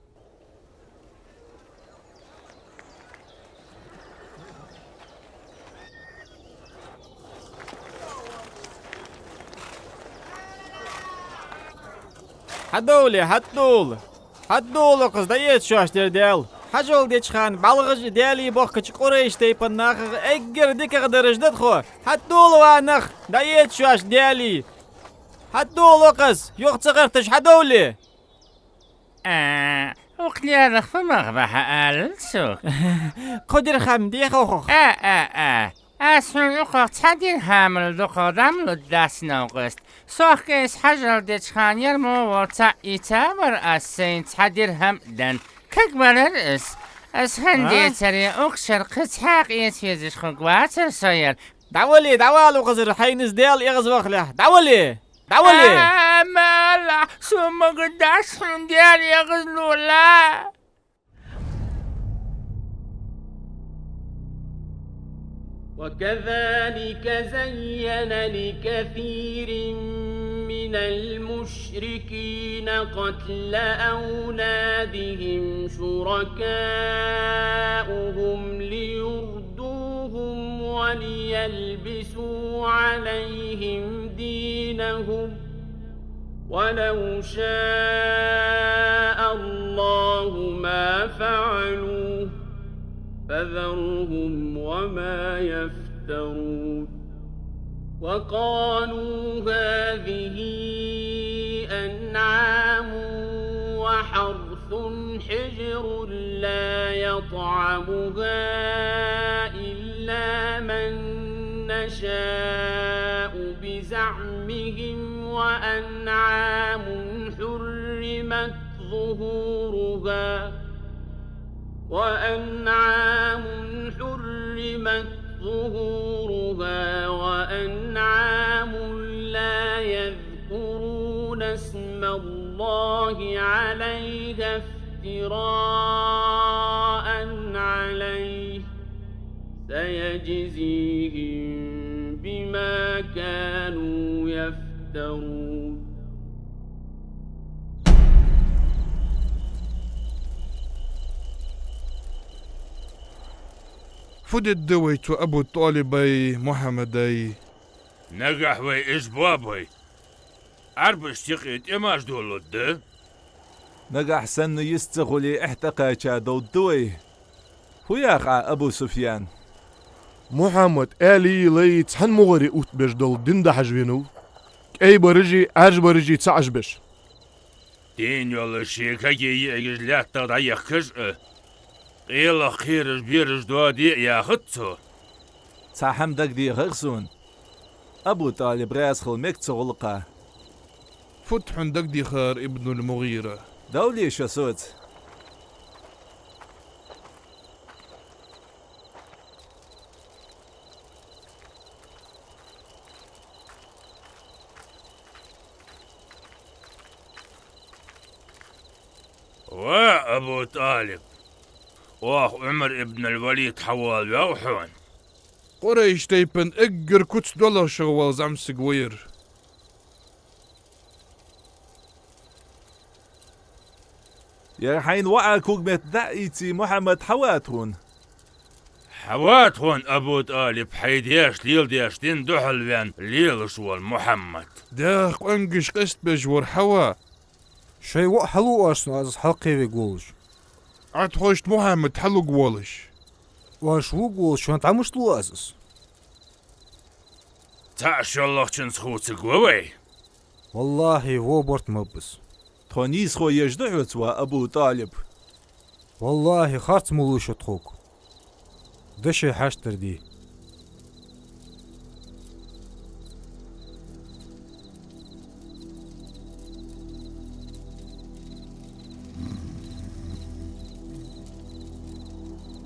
S4: حدول قصديت شاش ديال حجول ديش خان بالغج ديالي بوخكش قريش تيبن ناخ اجر ديك غدرج ددخو حدول وانخ دايت شاش ديالي حدول وقز يوخت صغيرتش حدولي
S2: وقليارخ فمغبح آلسوك
S4: قدر خمدي خوخ
S10: أسمع يقع تحدين هامل دقا دم لداس نوقست صح كيس حجر ديش خان يرمو وطا يتابر أسين تحدير هم دن ككبر الرئيس أسخن ديتري أكشر قسحاق يتفيزش خقواتر صير
S4: دعوالي غزر حينز ديال يغز وخله دعوالي
S10: مالا ثم قداس من ديال يغز لولا
S15: وكذلك زين لكثير من المشركين قتل أولادهم شركاؤهم ليردوهم وليلبسوا عليهم دينهم ولو شاء الله ما فعلوه فذرهم وما يفترون وقالوا هذه أنعام وحرث حجر لا يطعمها إلا من نشاء بزعمهم وأنعام حرمت ظهورها وأنعام لا يذكرون اسم الله عليها افتراء عليه سيجزيهم بما كانوا يفترون
S17: فدت دويت أبو طالبي محمدي
S2: نجح وي إسبابي عربش تقيت إماش دولد
S9: نجح سن يستغلي احتقى شادو الدوي وياقع أبو سفيان
S17: محمد آلي ليت هن مغري أوتبش دول دين ده حجبينو أي برجي عجبرجي تعجبش
S2: دين يول شيكا يجيج لا تضيق كشأ قيل خيرج بيرج دوادي يا خطو
S9: صاحم دك دي غرسون أبو طالب راسخل مكتو غلقا
S17: فتح دك دي خار ابن المغيرة
S9: دولي شاسوت
S2: وأبو طالب واخ عمر ابن الوليد حوال يوحون
S17: قريش تيبن اجر كتس دولار شغوال زعم سقوير
S9: يا حين وقع كوكمت دعيتي محمد حواتهون
S2: أبو طالب حيديش ليل ديش دين دحل بين ليل شوال محمد
S17: داخ انقش قست بجور حوا
S5: شي وق حلو أصلا از حلقي بيقولش
S17: عتخوشت محمد حلو قولش
S5: واش وقول شو انت عمش طلو أسس
S2: تعش الله چنس خوتك ووي
S5: والله هو بورت مبس
S9: تونيس خو يجدعوت أبو طالب
S5: والله خارت ملوش تخوك دشي حاشتر دي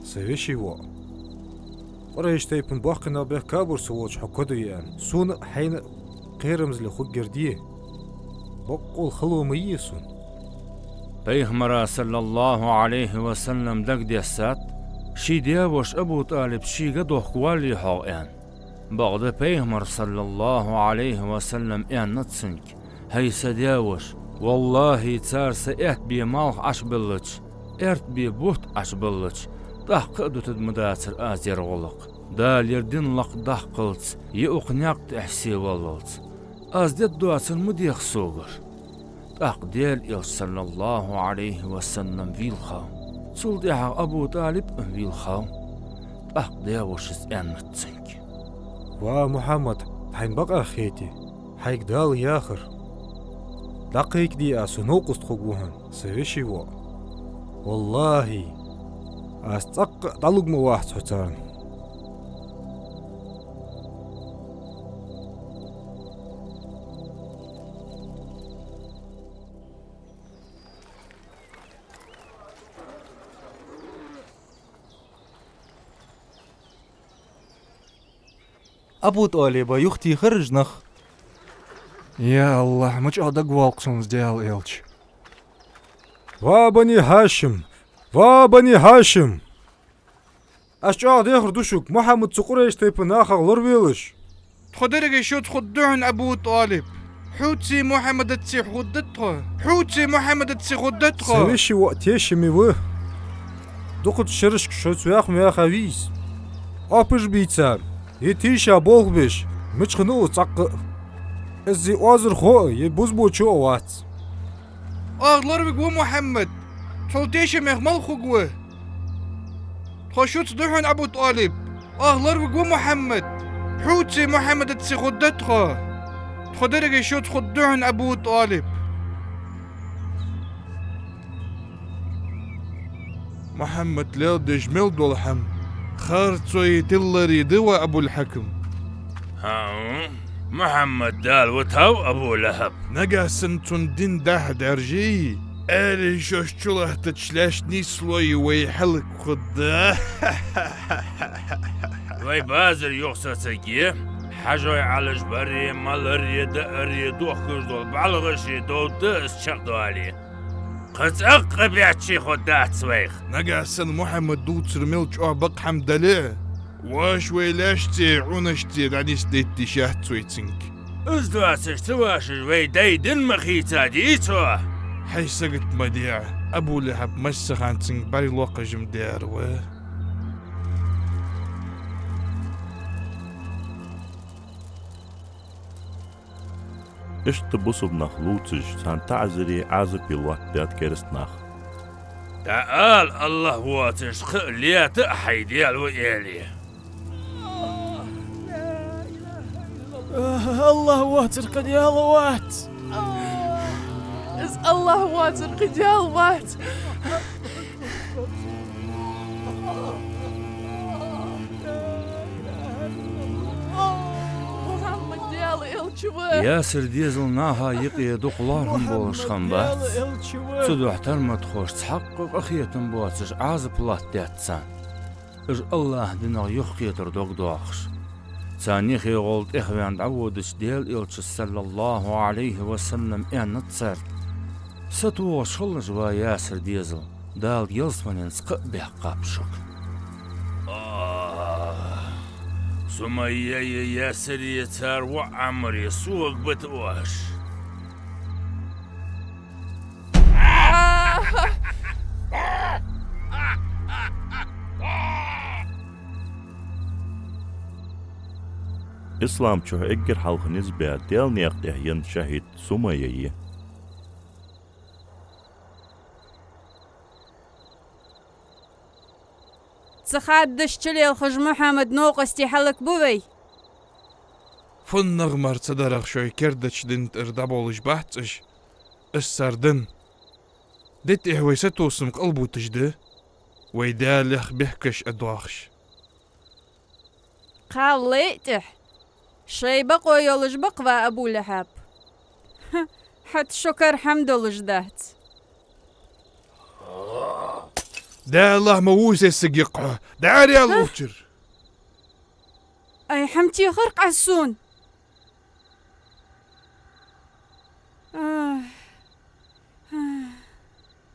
S5: سويشي وا قريش تيبن باقنا به كابر سووش حكودو يعني سون حين قيرمز لخوك جرديه بقول خلو ميسون
S2: بيغمرا صلى الله عليه وسلم دق ديسات شي ديابوش أبو طالب شي قدوح قوالي حوئان بغد بيغمر صلى الله عليه وسلم نتسنك هيسا ديابوش والله تار سئت بي مالخ عشبلج ارت بي بوت عشبلج دح قدو تدمداتر آزير غلق دال يردين لق دح قلت يؤقنيق تحسي واللت أزدد دواتر مديخ سوغر دق ديال صلى الله عليه وسلم فيلخاو صلديها أبو طالب فيلخاو دق ديوشز نتسنك
S5: محمد حين بقى خيتي حيك دال ياخر دقيق دي أسنوق استخبوهن سويشي والله أستق طلق مواحد حتان
S1: أبو طالب يختي خرج نخ
S5: يا الله مش أدق والقصنز ديال إلش وابني هاشم وابني هاشم أشجع ديخر دوشك محمد سقريش تيبن آخر لربيلش
S13: تخدرك شو تخدعن أبو طالب حوتي محمد تسي خدتها حوتي محمد تسي خدتها
S5: سويشي وقتيش ميوه دوقت شرشك شو تسوياخ ميا خبيز أبش بيتسام يتيشا بوغ بيش مش خنو تسق ازي وازر خو يبوز بوشو وات
S13: أغلر بقوة محمد تولتيش مغمال خوقوه تخشو تدحن أبو طالب أغلر بقوة محمد حوتي محمد تسي خدتها تخدرك شو تخدعن أبو طالب محمد لا دجمل دولحم خارتوي تلري دوا أبو الحكم
S2: محمد دال وتو أبو لهب
S13: نجا سنتون دين ده درجي آلي شوشتله تتشلاش نيسلوي ويحلق خد
S2: وي بازر يوخسا تجيه حاجوي على جبري مالري دقري دوخكش دول بعلغشي دو دس شردو عليه قد أقرب يعتشي خدات سويخ
S13: نجا سن محمد دو ترميلش أعبق حمدليه واش ويلاشتي عنشتي رانيس ديتي شاهد سويتسنك
S2: ازدواسش تواشش وي دايدن مخيتا ديتو
S13: حيسقت مديع أبو لهب مسخ عن تنك باري لوقا جمدار
S3: اشت بصب نخلوتج سان تعزري عازب الوقت دات كيرست نخ
S2: تعال الله واتش خليات حيديال وإيلي
S18: الله واتر قد يا وات
S12: الله واتر قد يا وات
S2: ياسر ديزل ناها يقي دقلارهم بولش خنبات سدو احترمة خوش تحقق أخيتن بواتش عازب الله داتسان إج الله دينا يخيتر دوق دوخش ثانيخي غولد إخوان دعودش ديل إلش صلى الله عليه وسلم نتصر ستو شلج وا ياسر ديزل دال يلسمنين سق بحقاب شك سمية ياسر يتار وعمري سوق بتواش
S3: إسلام شو إجر حلق نسبة ديال نيقده ين شهيد سمية
S23: سخاد دشتلي الخج محمد نوقستي حلق بوي
S13: فنغ مرتدرغ شوي كردش دنت اردابولش بحتش السردن دت إهويسة توسم قلبو تجده ويدالخ بحكش أدواخش
S23: قال ليتح شي بقو يولج بقوى أبو لهب حت شكر حمد لجدات
S13: دا الله مووس السقيقه داري يا الوتر
S23: أي حمتي خرق عسون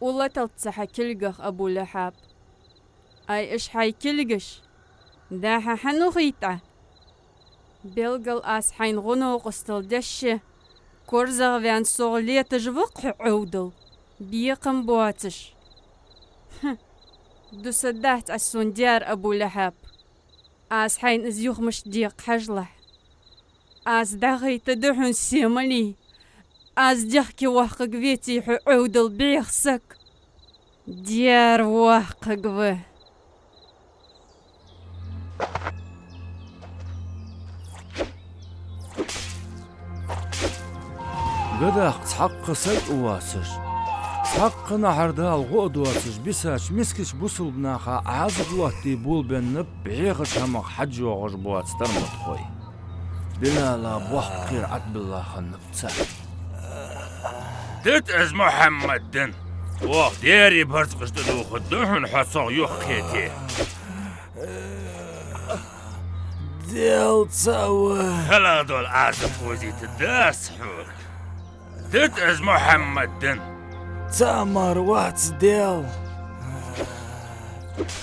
S23: والله تلتصح كلقخ أبو لهب أي إيش حي كلقش داها حنو خيطة بلقل آس حين غنو قستل دشة كورزغ فان صغلية تجوق عودل بيقم بواتش دو صدات عسون ديار أبو لهب آس حين إزيوخ مش ديق حجله آس داغي تدحن سيملي آس ديخكي وحق بيتي عودل بيخسك ديار وحق قوه
S2: قداق تحق سيء واسش تحق نهر دال غود واسش بساش مسكش بوصل بناخا عازب لوتي بول بن بعيغش همق حج وغش بوات سترمت خوي بلا لا بوح قير عد بالله خنبتسا دت از محمد دن وقت ديري برزقش ددو خدوحن حصو يخيتي
S14: ديال تساوى
S2: هلا دول عازف وزي تداس حوك تتأز محمد دن
S14: تامر وات ديال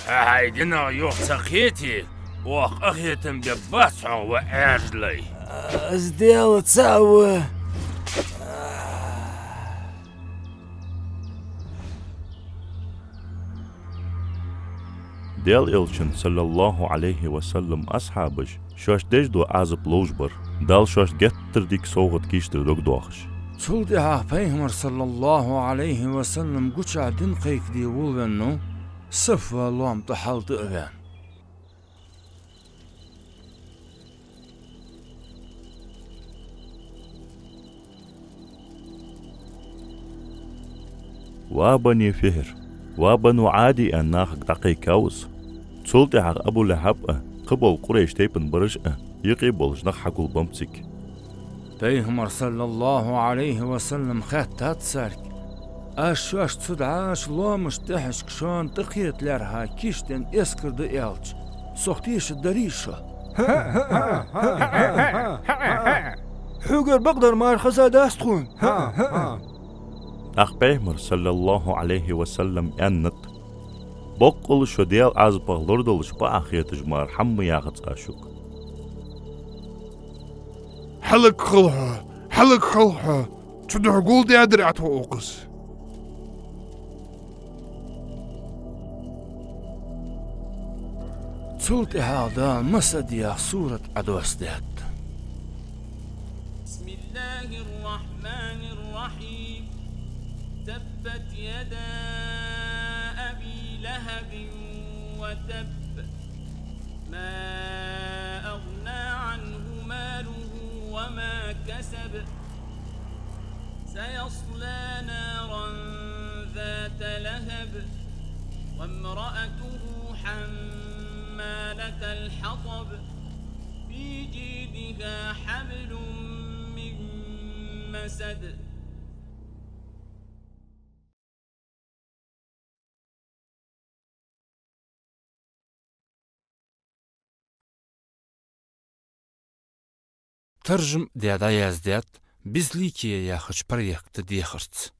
S2: هاي دينا يوخ سقيتي وخ أخيتم بباسعو وأجلي
S14: از ديال تساوى
S3: ديال إلشن صلى الله عليه وسلم أصحابش شوش دجدو عازب لوجبر دال شوش جتر ديك صوغت كيشتر دوك دوخش
S14: سولدها پیغمبر صلى الله عليه وسلم قوش عدن قيك دي ولنو صفوة لوم تحلت أغان
S3: وابني فهر وابنو عادي أن ناخك دقي كاوس سولدها أبو لحب قبل قريش تيبن برش يقبلش نخحكو البمتسك
S14: پیغمبر صلى الله عليه وسلم خاتات سارك أشواش تصدعاش لومش تحشك شون تقيت لرها كيشتن اسكر دي إلش سوختيش الدريشة
S7: حقر بقدر مار خزا داستخون
S3: أخ پیغمبر صلى الله عليه وسلم أنت بقل شو ديال عزبه لردلش بأخيت جمار حم ياخد أشوك
S13: حلق خلها تدع قول دي أدري أتوقس
S14: سولت هذا مسد يا سورة عدوستات
S15: بسم الله الرحمن الرحيم تبت يدا أبي لهب وتب ما أغنى عنه ماله وما كسب سيصلى نارا ذات لهب وامرأته حمالة الحطب في جيدها حبل من مسد
S14: ترجم ديادا يزداد بزليكي يا خش بريكت ديخرت